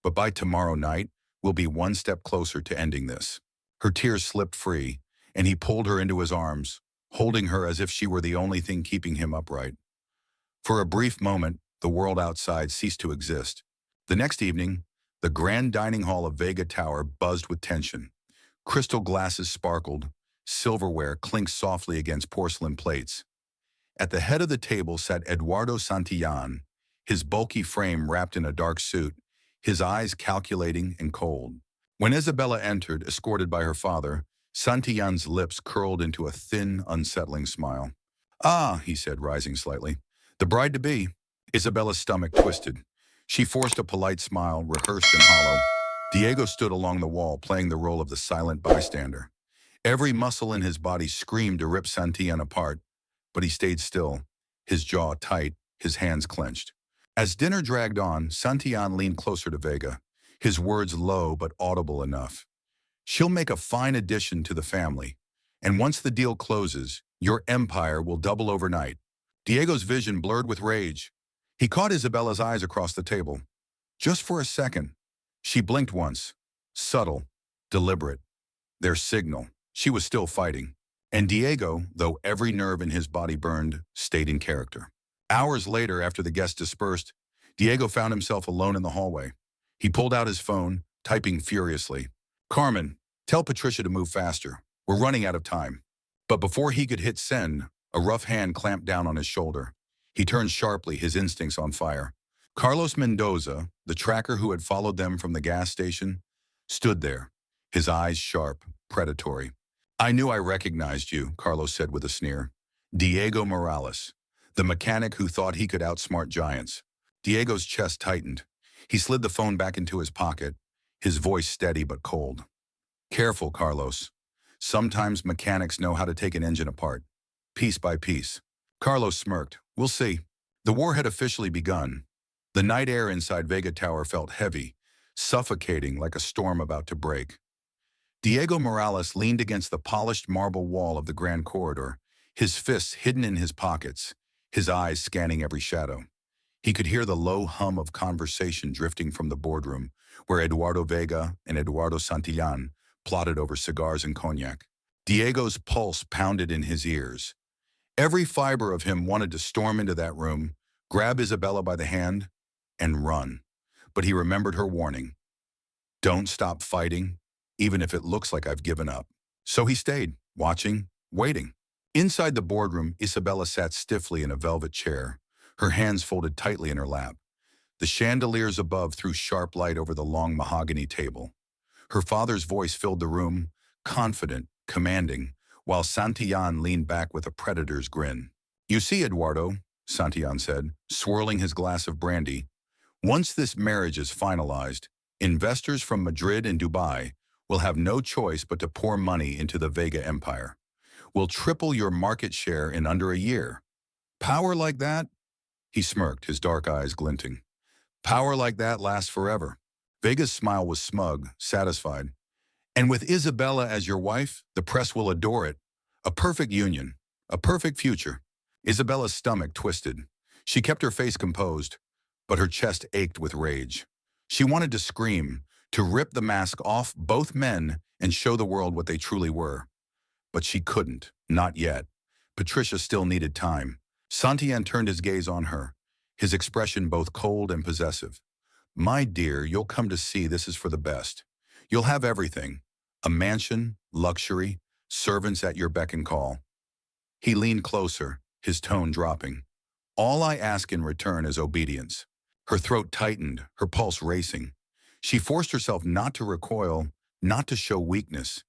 but by tomorrow night, we'll be 1 step closer to ending this. Her tears slipped free, and he pulled her into his arms, holding her as if she were the only thing keeping him upright. For a brief moment, the world outside ceased to exist. The next evening, the grand dining hall of Vega Tower buzzed with tension. Crystal glasses sparkled, silverware clinked softly against porcelain plates. At the head of the table sat Eduardo Santillan, his bulky frame wrapped in a dark suit, his eyes calculating and cold. When Isabella entered, escorted by her father, Santillan's lips curled into a thin, unsettling smile. Ah, he said, rising slightly. The bride-to-be. Isabella's stomach twisted. She forced a polite smile, rehearsed and hollow. Diego stood along the wall, playing the role of the silent bystander. Every muscle in his body screamed to rip Santillan apart, but he stayed still, his jaw tight, his hands clenched. As dinner dragged on, Santillan leaned closer to Vega, his words low but audible enough. She'll make a fine addition to the family, and once the deal closes, your empire will double overnight. Diego's vision blurred with rage. He caught Isabella's eyes across the table. Just for a second. She blinked once. Subtle, deliberate. Their signal. She was still fighting. And Diego, though every nerve in his body burned, stayed in character. Hours later, after the guests dispersed, Diego found himself alone in the hallway. He pulled out his phone, typing furiously. Carmen, tell Patricia to move faster. We're running out of time. But before he could hit send, a rough hand clamped down on his shoulder. He turned sharply, his instincts on fire. Carlos Mendoza, the tracker who had followed them from the gas station, stood there, his eyes sharp, predatory. I knew I recognized you, Carlos said with a sneer. Diego Morales, the mechanic who thought he could outsmart giants. Diego's chest tightened. He slid the phone back into his pocket, his voice steady but cold. Careful, Carlos. Sometimes mechanics know how to take an engine apart, piece by piece. Carlos smirked. We'll see. The war had officially begun. The night air inside Vega Tower felt heavy, suffocating like a storm about to break. Diego Morales leaned against the polished marble wall of the grand corridor, his fists hidden in his pockets, his eyes scanning every shadow. He could hear the low hum of conversation drifting from the boardroom, where Eduardo Vega and Eduardo Santillan plotted over cigars and cognac. Diego's pulse pounded in his ears. Every fiber of him wanted to storm into that room, grab Isabella by the hand, and run. But he remembered her warning. Don't stop fighting, even if it looks like I've given up. So he stayed, watching, waiting. Inside the boardroom, Isabella sat stiffly in a velvet chair, her hands folded tightly in her lap. The chandeliers above threw sharp light over the long mahogany table. Her father's voice filled the room, confident, commanding, while Santillan leaned back with a predator's grin. You see, Eduardo, Santillan said, swirling his glass of brandy, once this marriage is finalized, investors from Madrid and Dubai will have no choice but to pour money into the Vega Empire. We'll triple your market share in under a year. Power like that? He smirked, his dark eyes glinting. Power like that lasts forever. Vega's smile was smug, satisfied. And with Isabella as your wife, the press will adore it. A perfect union. A perfect future. Isabella's stomach twisted. She kept her face composed, but her chest ached with rage. She wanted to scream, to rip the mask off both men and show the world what they truly were. But she couldn't, not yet. Patricia still needed time. Santillan turned his gaze on her, his expression both cold and possessive. My dear, you'll come to see this is for the best. You'll have everything. A mansion, luxury, servants at your beck and call. He leaned closer, his tone dropping. All I ask in return is obedience. Her throat tightened, her pulse racing. She forced herself not to recoil, not to show weakness.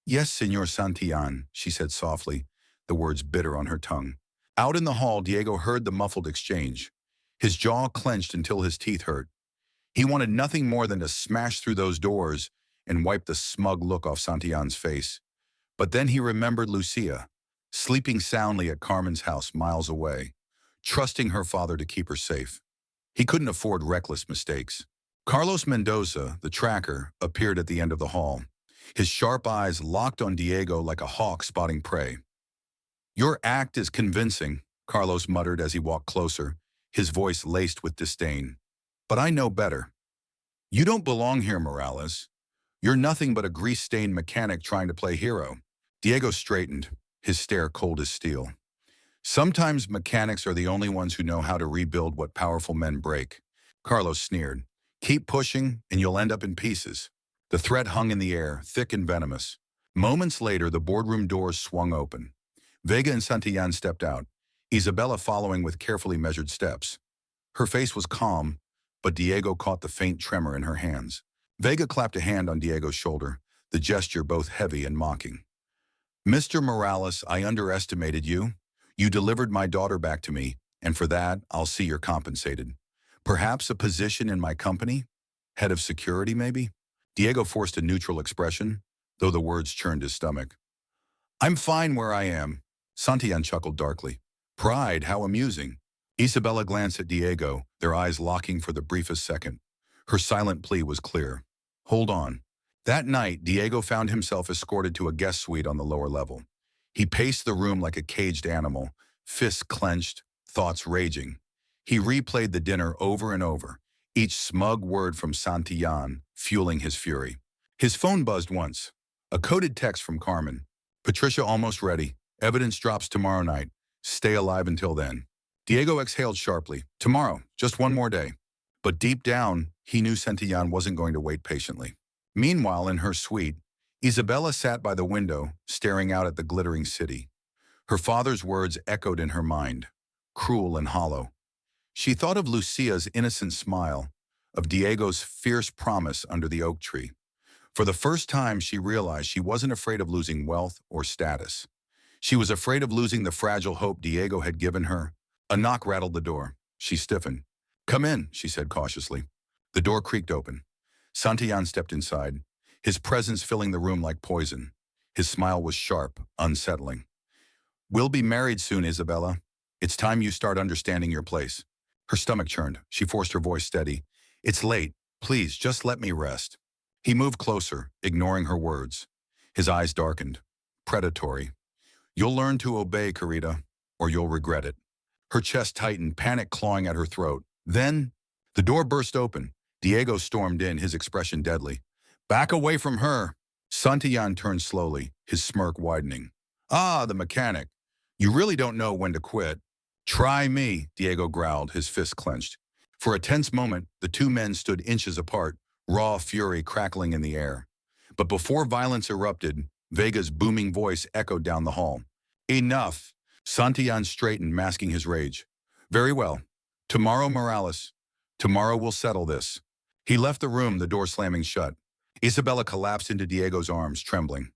Yes, Señor Santillan, she said softly, the words bitter on her tongue. Out in the hall, Diego heard the muffled exchange. His jaw clenched until his teeth hurt. He wanted nothing more than to smash through those doors and wipe the smug look off Santillan's face. But then he remembered Lucia, sleeping soundly at Carmen's house miles away, trusting her father to keep her safe. He couldn't afford reckless mistakes. Carlos Mendoza, the tracker, appeared at the end of the hall, his sharp eyes locked on Diego like a hawk spotting prey. Your act is convincing, Carlos muttered as he walked closer, his voice laced with disdain. But I know better. You don't belong here, Morales. You're nothing but a grease-stained mechanic trying to play hero. Diego straightened, his stare cold as steel. Sometimes mechanics are the only ones who know how to rebuild what powerful men break. Carlos sneered. Keep pushing, and you'll end up in pieces. The threat hung in the air, thick and venomous. Moments later, the boardroom doors swung open. Vega and Santillan stepped out, Isabella following with carefully measured steps. Her face was calm, but Diego caught the faint tremor in her hands. Vega clapped a hand on Diego's shoulder, the gesture both heavy and mocking. Mr. Morales, I underestimated you. You delivered my daughter back to me, and for that, I'll see you're compensated. Perhaps a position in my company? Head of security, maybe? Diego forced a neutral expression, though the words churned his stomach. I'm fine where I am. Santillan chuckled darkly. Pride, how amusing. Isabella glanced at Diego, their eyes locking for the briefest second. Her silent plea was clear. Hold on. That night, Diego found himself escorted to a guest suite on the lower level. He paced the room like a caged animal, fists clenched, thoughts raging. He replayed the dinner over and over, each smug word from Santillan fueling his fury. His phone buzzed once. A coded text from Carmen. Patricia almost ready. Evidence drops tomorrow night. Stay alive until then. Diego exhaled sharply. Tomorrow, just one more day. But deep down, he knew Santillan wasn't going to wait patiently. Meanwhile, in her suite, Isabella sat by the window, staring out at the glittering city. Her father's words echoed in her mind, cruel and hollow. She thought of Lucia's innocent smile, of Diego's fierce promise under the oak tree. For the first time, she realized she wasn't afraid of losing wealth or status. She was afraid of losing the fragile hope Diego had given her. A knock rattled the door. She stiffened. Come in, she said cautiously. The door creaked open. Santillan stepped inside, his presence filling the room like poison. His smile was sharp, unsettling. We'll be married soon, Isabella. It's time you start understanding your place. Her stomach churned. She forced her voice steady. It's late. Please, just let me rest. He moved closer, ignoring her words. His eyes darkened. Predatory. You'll learn to obey, Carita, or you'll regret it. Her chest tightened, panic clawing at her throat. Then, the door burst open. Diego stormed in, his expression deadly. Back away from her. Santillan turned slowly, his smirk widening. Ah, the mechanic. You really don't know when to quit. Try me, Diego growled, his fists clenched. For a tense moment, the two men stood inches apart, raw fury crackling in the air. But before violence erupted, Vega's booming voice echoed down the hall. Enough! Santillan straightened, masking his rage. Very well. Tomorrow, Morales. Tomorrow we'll settle this. He left the room, the door slamming shut. Isabella collapsed into Diego's arms, trembling.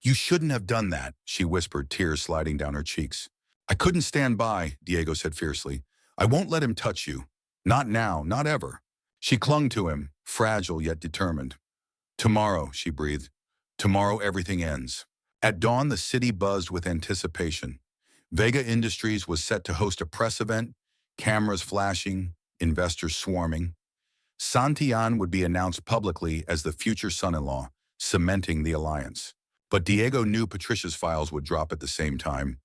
You shouldn't have done that, she whispered, tears sliding down her cheeks. I couldn't stand by, Diego said fiercely. I won't let him touch you. Not now, not ever. She clung to him, fragile yet determined. Tomorrow, she breathed. Tomorrow everything ends. At dawn, the city buzzed with anticipation. Vega Industries was set to host a press event, cameras flashing, investors swarming. Santillan would be announced publicly as the future son-in-law, cementing the alliance. But Diego knew Patricia's files would drop at the same time,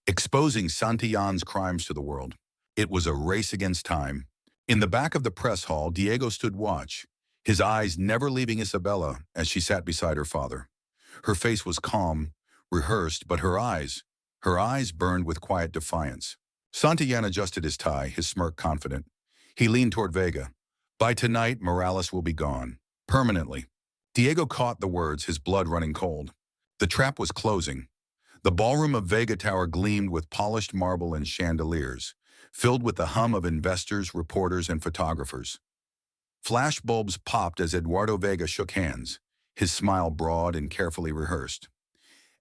exposing Santillan's crimes to the world. It was a race against time. In the back of the press hall, Diego stood watch, his eyes never leaving Isabella as she sat beside her father. Her face was calm, rehearsed, but her eyes burned with quiet defiance. Santillan adjusted his tie, his smirk confident. He leaned toward Vega. By tonight, Morales will be gone. Permanently. Diego caught the words, his blood running cold. The trap was closing. The ballroom of Vega Tower gleamed with polished marble and chandeliers, filled with the hum of investors, reporters, and photographers. Flash bulbs popped as Eduardo Vega shook hands, his smile broad and carefully rehearsed.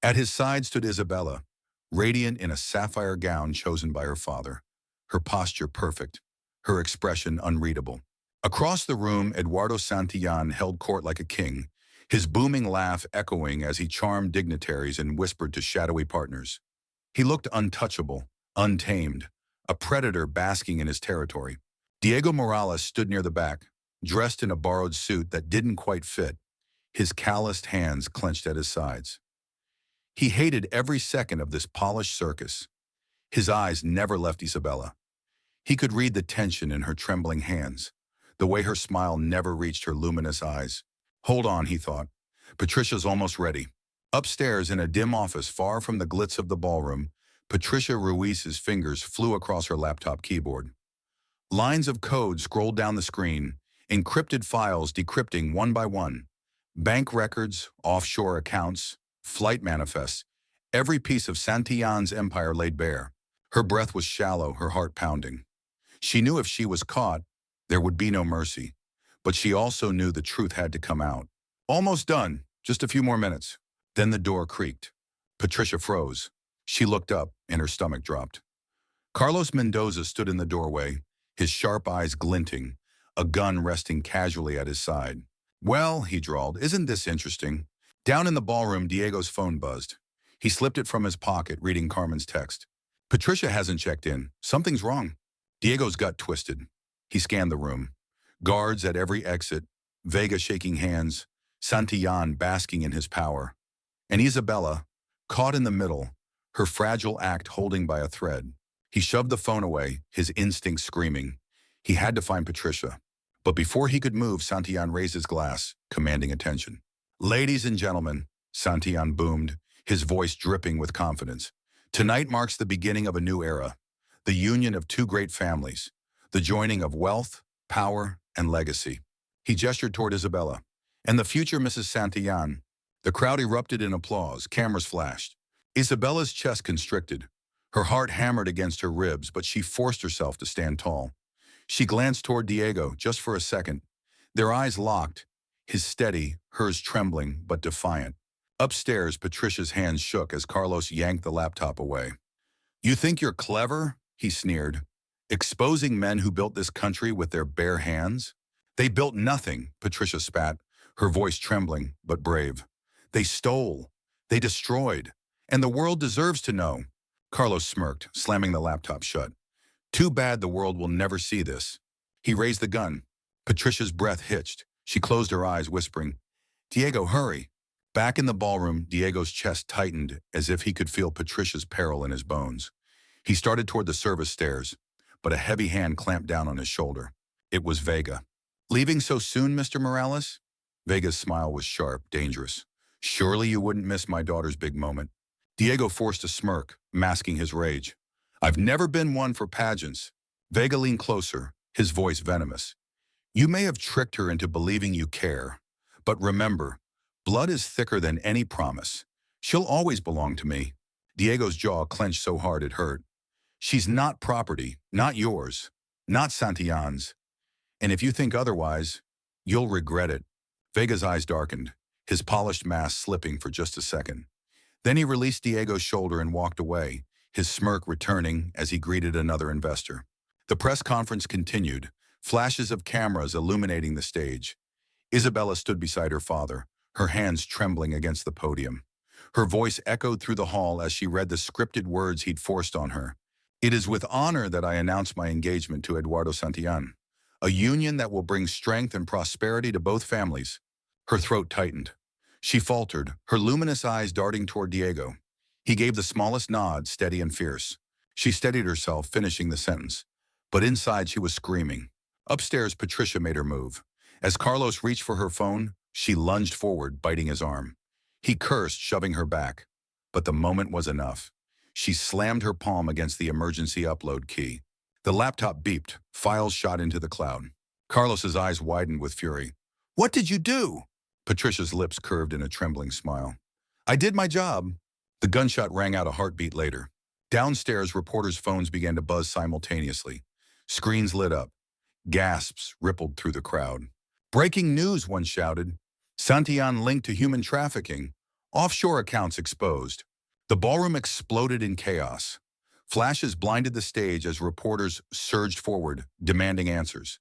At his side stood Isabella, radiant in a sapphire gown chosen by her father, her posture perfect, her expression unreadable. Across the room, Eduardo Santillan held court like a king, his booming laugh echoing as he charmed dignitaries and whispered to shadowy partners. He looked untouchable, untamed, a predator basking in his territory. Diego Morales stood near the back, dressed in a borrowed suit that didn't quite fit, his calloused hands clenched at his sides. He hated every second of this polished circus. His eyes never left Isabella. He could read the tension in her trembling hands, the way her smile never reached her luminous eyes. Hold on, he thought. Patricia's almost ready. Upstairs in a dim office far from the glitz of the ballroom, Patricia Ruiz's fingers flew across her laptop keyboard. Lines of code scrolled down the screen, encrypted files decrypting one by one. Bank records, offshore accounts, flight manifests, every piece of Santillan's empire laid bare. Her breath was shallow, her heart pounding. She knew if she was caught, there would be no mercy. But she also knew the truth had to come out. Almost done, just a few more minutes. Then the door creaked. Patricia froze. She looked up, and her stomach dropped. Carlos Mendoza stood in the doorway, his sharp eyes glinting, a gun resting casually at his side. Well, he drawled, isn't this interesting? Down in the ballroom, Diego's phone buzzed. He slipped it from his pocket, reading Carmen's text. Patricia hasn't checked in. Something's wrong. Diego's gut twisted. He scanned the room. Guards at every exit, Vega shaking hands, Santillan basking in his power. And Isabella, caught in the middle, her fragile act holding by a thread. He shoved the phone away, his instincts screaming. He had to find Patricia. But before he could move, Santillan raised his glass, commanding attention. Ladies and gentlemen, Santillan boomed, his voice dripping with confidence. Tonight marks the beginning of a new era, the union of two great families, the joining of wealth, power, and legacy. He gestured toward Isabella. And the future Mrs. Santillan. The crowd erupted in applause, cameras flashed. Isabella's chest constricted. Her heart hammered against her ribs, but she forced herself to stand tall. She glanced toward Diego, just for a second. Their eyes locked, his steady, hers trembling, but defiant. Upstairs, Patricia's hands shook as Carlos yanked the laptop away. You think you're clever? He sneered. Exposing men who built this country with their bare hands? They built nothing, Patricia spat, her voice trembling, but brave. They stole. They destroyed. And the world deserves to know. Carlos smirked, slamming the laptop shut. Too bad the world will never see this. He raised the gun. Patricia's breath hitched. She closed her eyes, whispering, Diego, hurry. Back in the ballroom, Diego's chest tightened as if he could feel Patricia's peril in his bones. He started toward the service stairs, but a heavy hand clamped down on his shoulder. It was Vega. Leaving so soon, Mr. Morales? Vega's smile was sharp, dangerous. Surely you wouldn't miss my daughter's big moment. Diego forced a smirk, masking his rage. I've never been one for pageants. Vega leaned closer, his voice venomous. You may have tricked her into believing you care. But remember, blood is thicker than any promise. She'll always belong to me. Diego's jaw clenched so hard it hurt. She's not property, not yours, not Santillan's. And if you think otherwise, you'll regret it. Vega's eyes darkened, his polished mask slipping for just a second. Then he released Diego's shoulder and walked away, his smirk returning as he greeted another investor. The press conference continued, flashes of cameras illuminating the stage. Isabella stood beside her father, her hands trembling against the podium. Her voice echoed through the hall as she read the scripted words he'd forced on her. It is with honor that I announce my engagement to Eduardo Santillan, a union that will bring strength and prosperity to both families. Her throat tightened. She faltered, her luminous eyes darting toward Diego. He gave the smallest nod, steady and fierce. She steadied herself, finishing the sentence. But inside she was screaming. Upstairs, Patricia made her move. As Carlos reached for her phone, she lunged forward, biting his arm. He cursed, shoving her back. But the moment was enough. She slammed her palm against the emergency upload key. The laptop beeped, files shot into the cloud. Carlos's eyes widened with fury. What did you do? Patricia's lips curved in a trembling smile. I did my job. The gunshot rang out a heartbeat later. Downstairs, reporters' phones began to buzz simultaneously. Screens lit up. Gasps rippled through the crowd. Breaking news, one shouted. Santillan linked to human trafficking. Offshore accounts exposed. The ballroom exploded in chaos. Flashes blinded the stage as reporters surged forward, demanding answers.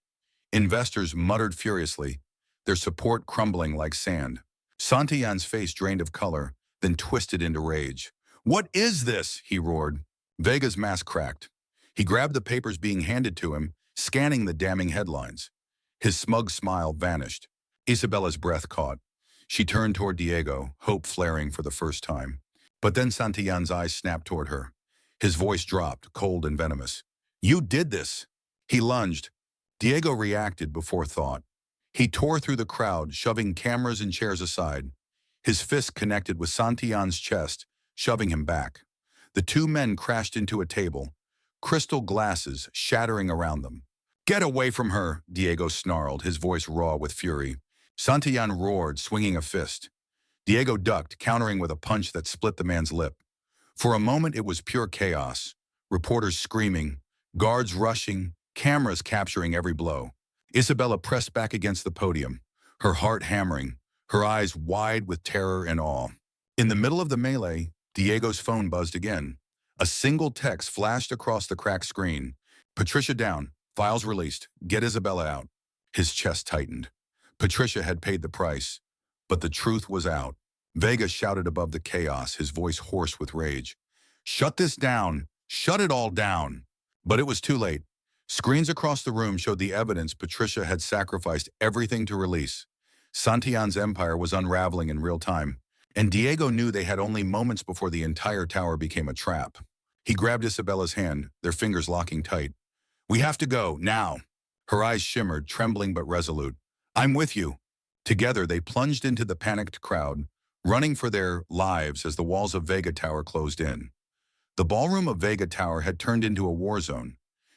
Investors muttered furiously, their support crumbling like sand. Santillan's face drained of color, then twisted into rage. What is this? He roared. Vega's mask cracked. He grabbed the papers being handed to him, scanning the damning headlines. His smug smile vanished. Isabella's breath caught. She turned toward Diego, hope flaring for the first time. But then Santillan's eyes snapped toward her. His voice dropped, cold and venomous. You did this. He lunged. Diego reacted before thought. He tore through the crowd, shoving cameras and chairs aside. His fist connected with Santillan's chest, shoving him back. The two men crashed into a table, crystal glasses shattering around them. Get away from her, Diego snarled, his voice raw with fury. Santillan roared, swinging a fist. Diego ducked, countering with a punch that split the man's lip. For a moment, it was pure chaos. Reporters screaming, guards rushing, cameras capturing every blow. Isabella pressed back against the podium, her heart hammering, her eyes wide with terror and awe. In the middle of the melee, Diego's phone buzzed again. A single text flashed across the cracked screen. Patricia down, files released, get Isabella out. His chest tightened. Patricia had paid the price, but the truth was out. Vega shouted above the chaos, his voice hoarse with rage. Shut this down! Shut it all down! But it was too late. Screens across the room showed the evidence Patricia had sacrificed everything to release. Santillan's empire was unraveling in real time, and Diego knew they had only moments before the entire tower became a trap. He grabbed Isabella's hand, their fingers locking tight. We have to go, now. Her eyes shimmered, trembling but resolute. I'm with you. Together, they plunged into the panicked crowd, running for their lives as the walls of Vega Tower closed in. The ballroom of Vega Tower had turned into a war zone.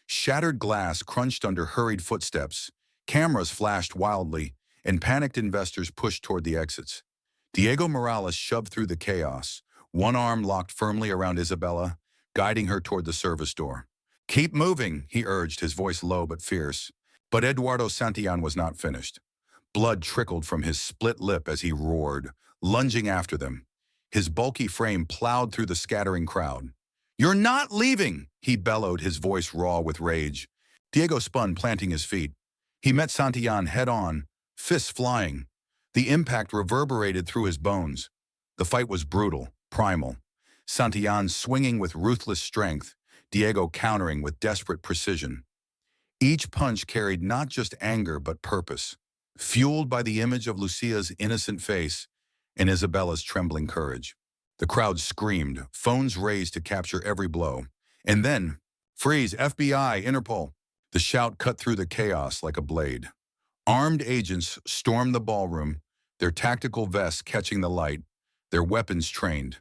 Shattered glass crunched under hurried footsteps, cameras flashed wildly, and panicked investors pushed toward the exits. Diego Morales shoved through the chaos, one arm locked firmly around Isabella, guiding her toward the service door. Keep moving, he urged, his voice low but fierce. But Eduardo Santillan was not finished. Blood trickled from his split lip as he roared, lunging after them. His bulky frame plowed through the scattering crowd. You're not leaving, he bellowed, his voice raw with rage. Diego spun, planting his feet. He met Santillan head-on, fists flying. The impact reverberated through his bones. The fight was brutal, primal. Santillan swinging with ruthless strength, Diego countering with desperate precision. Each punch carried not just anger but purpose, fueled by the image of Lucia's innocent face and Isabella's trembling courage. The crowd screamed, phones raised to capture every blow. And then, freeze, FBI, Interpol. The shout cut through the chaos like a blade. Armed agents stormed the ballroom, their tactical vests catching the light, their weapons trained.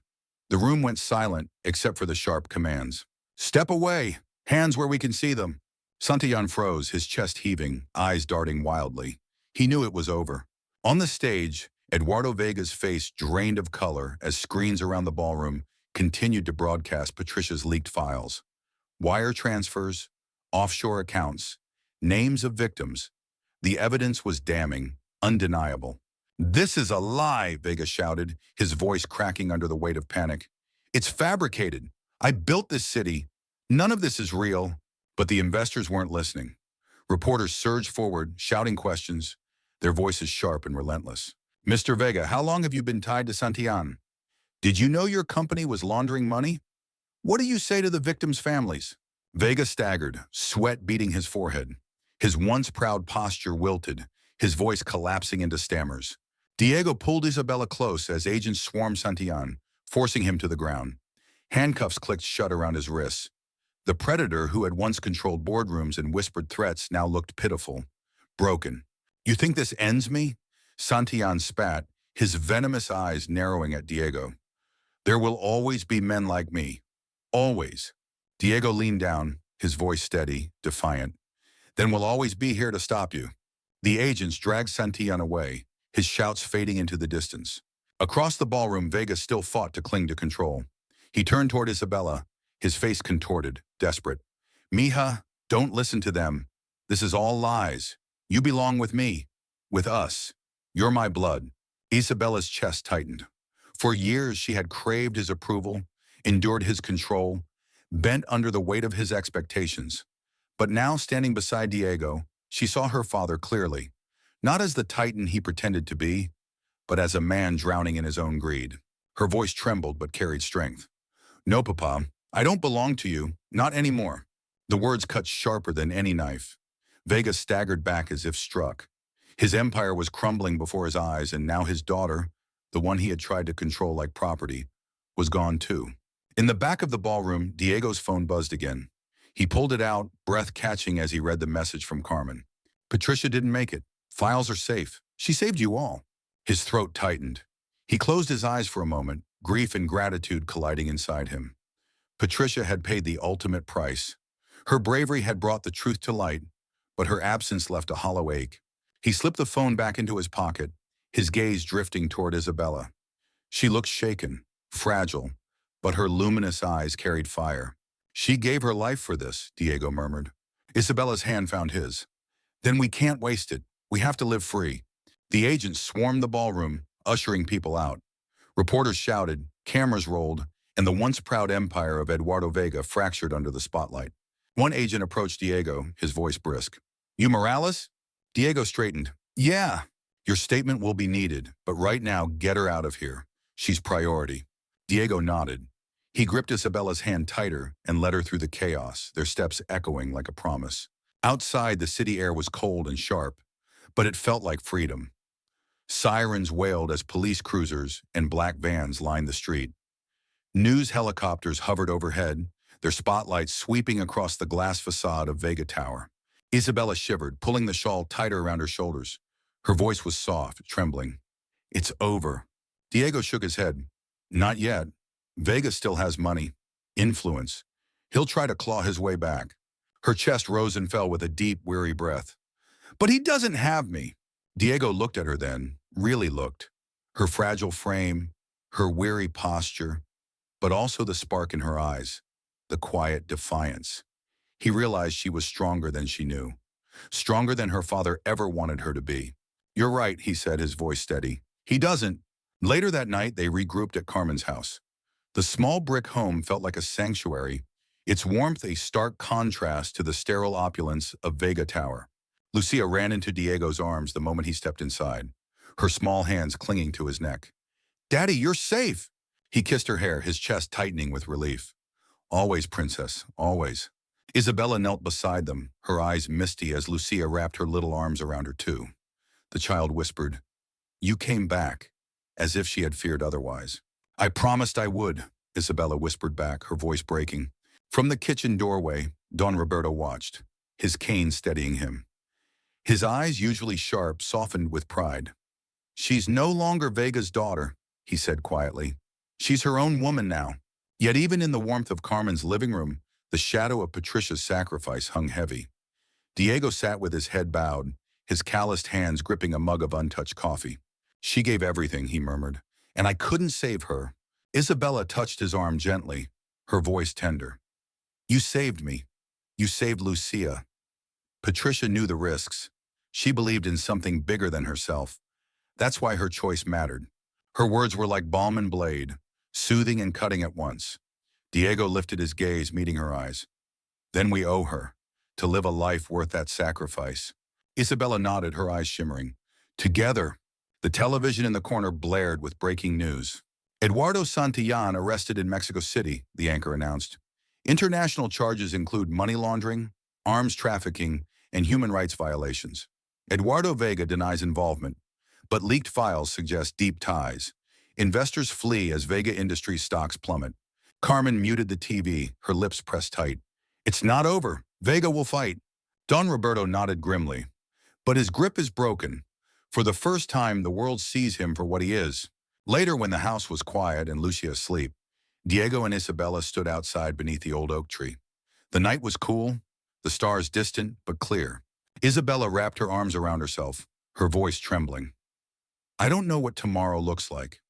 The room went silent except for the sharp commands. Step away! Hands where we can see them! Santillan froze, his chest heaving, eyes darting wildly. He knew it was over. On the stage, Eduardo Vega's face drained of color as screens around the ballroom continued to broadcast Patricia's leaked files. Wire transfers, offshore accounts, names of victims. The evidence was damning, undeniable. This is a lie, Vega shouted, his voice cracking under the weight of panic. It's fabricated. I built this city. None of this is real. But the investors weren't listening. Reporters surged forward, shouting questions, their voices sharp and relentless. Mr. Vega, how long have you been tied to Santillan? Did you know your company was laundering money? What do you say to the victims' families? Vega staggered, sweat beading his forehead. His once proud posture wilted, his voice collapsing into stammers. Diego pulled Isabella close as agents swarmed Santillan, forcing him to the ground. Handcuffs clicked shut around his wrists. The predator who had once controlled boardrooms and whispered threats now looked pitiful, broken. You think this ends me? Santillan spat, his venomous eyes narrowing at Diego. There will always be men like me. Always. Diego leaned down, his voice steady, defiant. Then we'll always be here to stop you. The agents dragged Santillan away, his shouts fading into the distance. Across the ballroom, Vega still fought to cling to control. He turned toward Isabella, his face contorted, desperate. Mija, don't listen to them. This is all lies. You belong with me. With us. You're my blood. Isabella's chest tightened. For years she had craved his approval, endured his control, bent under the weight of his expectations. But now, standing beside Diego, she saw her father clearly. Not as the titan he pretended to be, but as a man drowning in his own greed. Her voice trembled but carried strength. No, Papa, I don't belong to you, not anymore. The words cut sharper than any knife. Vega staggered back as if struck. His empire was crumbling before his eyes, and now his daughter, the one he had tried to control like property, was gone too. In the back of the ballroom, Diego's phone buzzed again. He pulled it out, breath catching as he read the message from Carmen. Patricia didn't make it. Files are safe. She saved you all. His throat tightened. He closed his eyes for a moment, grief and gratitude colliding inside him. Patricia had paid the ultimate price. Her bravery had brought the truth to light, but her absence left a hollow ache. He slipped the phone back into his pocket, his gaze drifting toward Isabella. She looked shaken, fragile, but her luminous eyes carried fire. She gave her life for this, Diego murmured. Isabella's hand found his. Then we can't waste it. We have to live free. The agents swarmed the ballroom, ushering people out. Reporters shouted, cameras rolled, and the once proud empire of Eduardo Vega fractured under the spotlight. One agent approached Diego, his voice brisk. You Morales? Diego straightened. Yeah. Your statement will be needed, but right now, get her out of here. She's priority. Diego nodded. He gripped Isabella's hand tighter and led her through the chaos, their steps echoing like a promise. Outside, the city air was cold and sharp, but it felt like freedom. Sirens wailed as police cruisers and black vans lined the street. News helicopters hovered overhead, their spotlights sweeping across the glass facade of Vega Tower. Isabella shivered, pulling the shawl tighter around her shoulders. Her voice was soft, trembling. It's over. Diego shook his head. Not yet. Vega still has money, influence. He'll try to claw his way back. Her chest rose and fell with a deep, weary breath. But he doesn't have me. Diego looked at her then, really looked. Her fragile frame, her weary posture, but also the spark in her eyes, the quiet defiance. He realized she was stronger than she knew, stronger than her father ever wanted her to be. You're right, he said, his voice steady. He doesn't. Later that night, they regrouped at Carmen's house. The small brick home felt like a sanctuary, its warmth a stark contrast to the sterile opulence of Vega Tower. Lucia ran into Diego's arms the moment he stepped inside, her small hands clinging to his neck. Daddy, you're safe! He kissed her hair, his chest tightening with relief. Always, princess, always. Isabella knelt beside them, her eyes misty as Lucia wrapped her little arms around her too. The child whispered, You came back, as if she had feared otherwise. I promised I would, Isabella whispered back, her voice breaking. From the kitchen doorway, Don Roberto watched, his cane steadying him. His eyes, usually sharp, softened with pride. She's no longer Vega's daughter. he said quietly. She's her own woman now. Yet even in the warmth of Carmen's living room, the shadow of Patricia's sacrifice hung heavy. Diego sat with his head bowed, his calloused hands gripping a mug of untouched coffee. She gave everything, he murmured, and I couldn't save her. Isabella touched his arm gently, her voice tender. You saved me. You saved Lucia. Patricia knew the risks. She believed in something bigger than herself. That's why her choice mattered. Her words were like balm and blade, soothing and cutting at once. Diego lifted his gaze, meeting her eyes. Then we owe her, to live a life worth that sacrifice. Isabella nodded, her eyes shimmering. Together, the television in the corner blared with breaking news. Eduardo Santillan arrested in Mexico City, the anchor announced. International charges include money laundering, arms trafficking, and human rights violations. Eduardo Vega denies involvement, but leaked files suggest deep ties. Investors flee as Vega Industries stocks plummet. Carmen muted the TV, her lips pressed tight. It's not over. Vega will fight. Don Roberto nodded grimly. But his grip is broken. For the first time, the world sees him for what he is. Later, when the house was quiet and Lucia asleep, Diego and Isabella stood outside beneath the old oak tree. The night was cool, the stars distant but clear. Isabella wrapped her arms around herself, her voice trembling. I don't know what tomorrow looks like.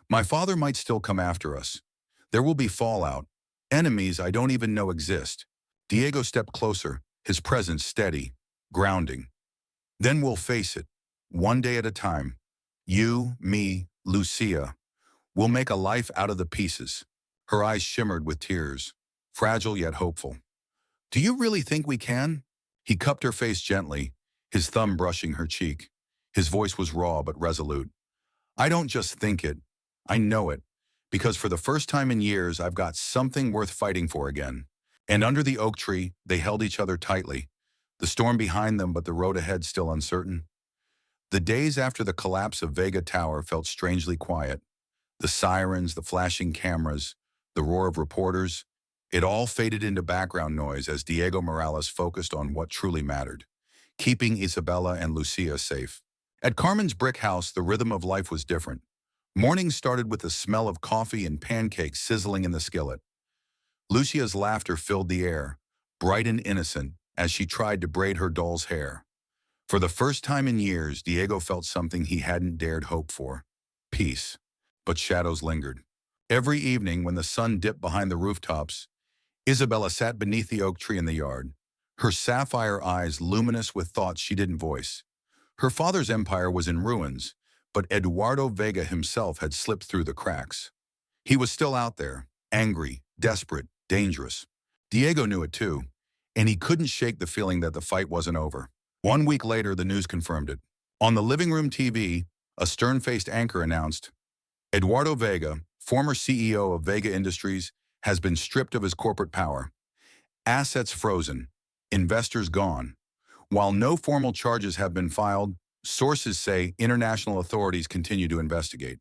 My father might still come after us. There will be fallout, enemies I don't even know exist. Diego stepped closer, his presence steady, grounding. Then we'll face it, one day at a time. You, me, Lucia. We'll make a life out of the pieces. Her eyes shimmered with tears, fragile yet hopeful. Do you really think we can? He cupped her face gently, his thumb brushing her cheek. His voice was raw but resolute. I don't just think it, I know it, because for the first time in years I've got something worth fighting for again. And under the oak tree, they held each other tightly, the storm behind them but the road ahead still uncertain. The days after the collapse of Vega Tower felt strangely quiet. The sirens, the flashing cameras, the roar of reporters, it all faded into background noise as Diego Morales focused on what truly mattered, keeping Isabella and Lucia safe. At Carmen's brick house, the rhythm of life was different. Mornings started with the smell of coffee and pancakes sizzling in the skillet. Lucia's laughter filled the air, bright and innocent, as she tried to braid her doll's hair. For the first time in years, Diego felt something he hadn't dared hope for. Peace. But shadows lingered. Every evening, when the sun dipped behind the rooftops, Isabella sat beneath the oak tree in the yard, her sapphire eyes luminous with thoughts she didn't voice. Her father's empire was in ruins, but Eduardo Vega himself had slipped through the cracks. He was still out there, angry, desperate, dangerous. Diego knew it too, and he couldn't shake the feeling that the fight wasn't over. 1 week later, the news confirmed it. On the living room TV, a stern-faced anchor announced, Eduardo Vega, former CEO of Vega Industries, has been stripped of his corporate power. Assets frozen, investors gone. While no formal charges have been filed, sources say international authorities continue to investigate.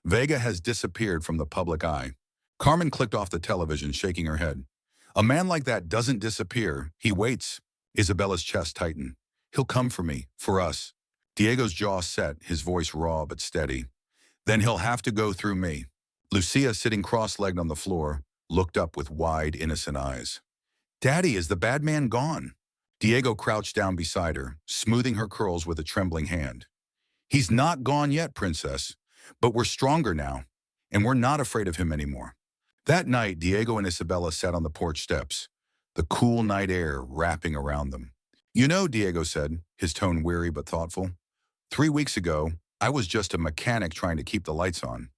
Vega has disappeared from the public eye. Carmen clicked off the television, shaking her head. A man like that doesn't disappear, he waits. Isabella's chest tightened. He'll come for me, for us. Diego's jaw set, his voice raw but steady. Then he'll have to go through me. Lucia, sitting cross-legged on the floor, looked up with wide, innocent eyes. Daddy, is the bad man gone? Diego crouched down beside her, smoothing her curls with a trembling hand. He's not gone yet, princess, but we're stronger now, and we're not afraid of him anymore. That night, Diego and Isabella sat on the porch steps, the cool night air wrapping around them. You know, Diego said, his tone weary but thoughtful, 3 weeks ago, I was just a mechanic trying to keep the lights on.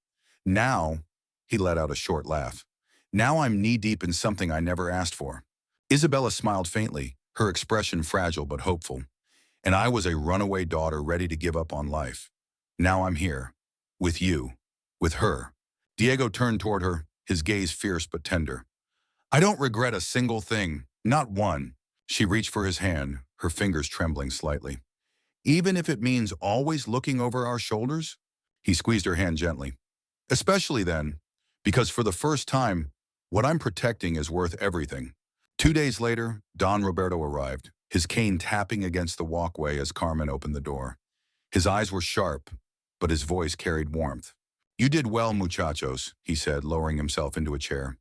Now, he let out a short laugh. Now I'm knee-deep in something I never asked for. Isabella smiled faintly, her expression fragile but hopeful. And I was a runaway daughter ready to give up on life. Now I'm here. With you. With her. Diego turned toward her, his gaze fierce but tender. I don't regret a single thing, not one. She reached for his hand, her fingers trembling slightly. Even if it means always looking over our shoulders? He squeezed her hand gently. Especially then, because for the first time, what I'm protecting is worth everything. 2 days later, Don Roberto arrived, his cane tapping against the walkway as Carmen opened the door. His eyes were sharp, but his voice carried warmth. You did well, muchachos, he said, lowering himself into a chair.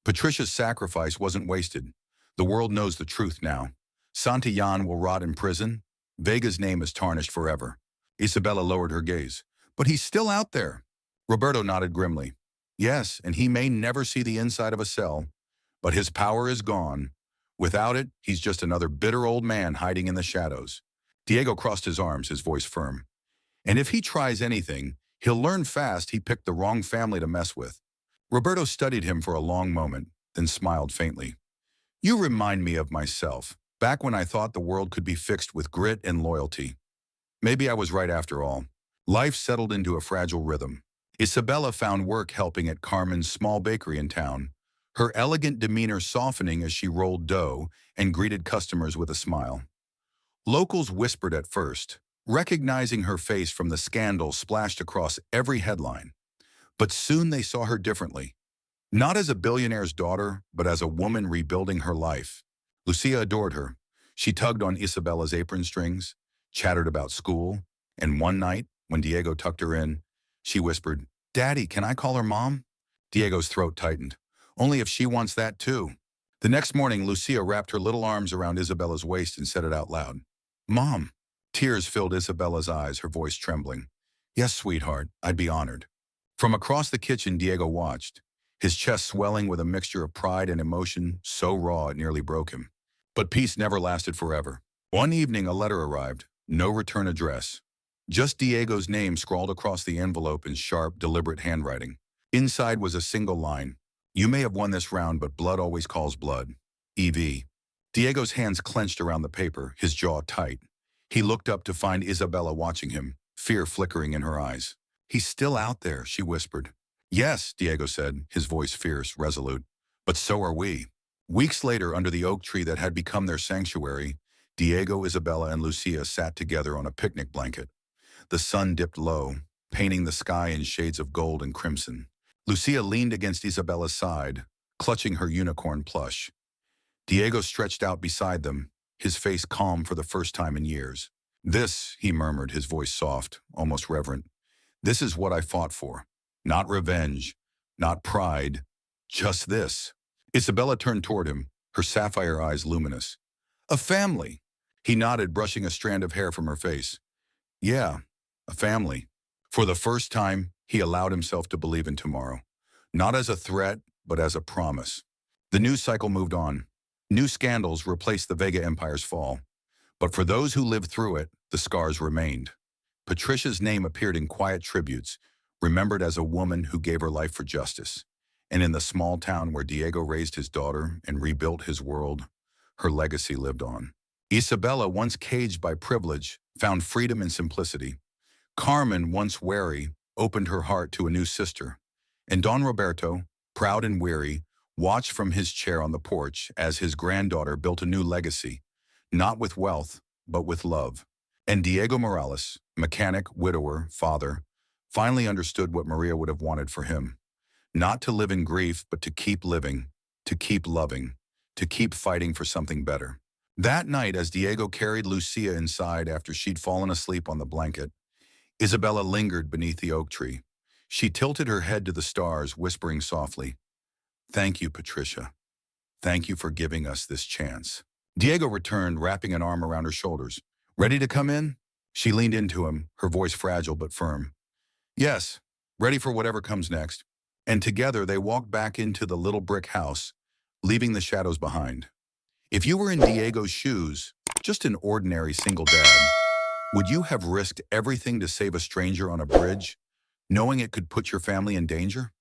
Patricia's sacrifice wasn't wasted. The world knows the truth now. Santillán will rot in prison. Vega's name is tarnished forever. Isabella lowered her gaze. But he's still out there. Roberto nodded grimly. Yes, and he may never see the inside of a cell, but his power is gone. Without it, he's just another bitter old man hiding in the shadows. Diego crossed his arms, his voice firm. And if he tries anything, he'll learn fast he picked the wrong family to mess with. Roberto studied him for a long moment, then smiled faintly. You remind me of myself, back when I thought the world could be fixed with grit and loyalty. Maybe I was right after all. Life settled into a fragile rhythm. Isabella found work helping at Carmen's small bakery in town, her elegant demeanor softening as she rolled dough and greeted customers with a smile. Locals whispered at first, recognizing her face from the scandal splashed across every headline. But soon they saw her differently. Not as a billionaire's daughter, but as a woman rebuilding her life. Lucia adored her. She tugged on Isabella's apron strings, chattered about school, and one night, when Diego tucked her in, she whispered, Daddy, can I call her Mom? Diego's throat tightened. Only if she wants that too. The next morning, Lucia wrapped her little arms around Isabella's waist and said it out loud. Mom. Tears filled Isabella's eyes, her voice trembling. Yes, sweetheart, I'd be honored. From across the kitchen, Diego watched, his chest swelling with a mixture of pride and emotion so raw it nearly broke him. But peace never lasted forever. One evening, a letter arrived, no return address. Just Diego's name scrawled across the envelope in sharp, deliberate handwriting. Inside was a single line. You may have won this round, but blood always calls blood. E.V. Diego's hands clenched around the paper, his jaw tight. He looked up to find Isabella watching him, fear flickering in her eyes. He's still out there, she whispered. Yes, Diego said, his voice fierce, resolute. But so are we. Weeks later, under the oak tree that had become their sanctuary, Diego, Isabella, and Lucia sat together on a picnic blanket. The sun dipped low, painting the sky in shades of gold and crimson. Lucia leaned against Isabella's side, clutching her unicorn plush. Diego stretched out beside them, his face calm for the first time in years. This, he murmured, his voice soft, almost reverent, this is what I fought for. Not revenge, not pride, just this. Isabella turned toward him, her sapphire eyes luminous. A family. He nodded, brushing a strand of hair from her face. Yeah, a family. For the first time, he allowed himself to believe in tomorrow. Not as a threat, but as a promise. The news cycle moved on. New scandals replaced the Vega Empire's fall. But for those who lived through it, the scars remained. Patricia's name appeared in quiet tributes, remembered as a woman who gave her life for justice. And in the small town where Diego raised his daughter and rebuilt his world, her legacy lived on. Isabella, once caged by privilege, found freedom in simplicity. Carmen, once wary, opened her heart to a new sister. And Don Roberto, proud and weary, watched from his chair on the porch as his granddaughter built a new legacy, not with wealth, but with love. And Diego Morales, mechanic, widower, father, finally understood what Maria would have wanted for him. Not to live in grief, but to keep living, to keep loving, to keep fighting for something better. That night, as Diego carried Lucia inside after she'd fallen asleep on the blanket, Isabella lingered beneath the oak tree. She tilted her head to the stars, whispering softly, Thank you, Patricia. Thank you for giving us this chance. Diego returned, wrapping an arm around her shoulders. Ready to come in? She leaned into him, her voice fragile but firm. Yes, ready for whatever comes next. And together they walked back into the little brick house, leaving the shadows behind. If you were in Diego's shoes, just an ordinary single dad, would you have risked everything to save a stranger on a bridge, knowing it could put your family in danger?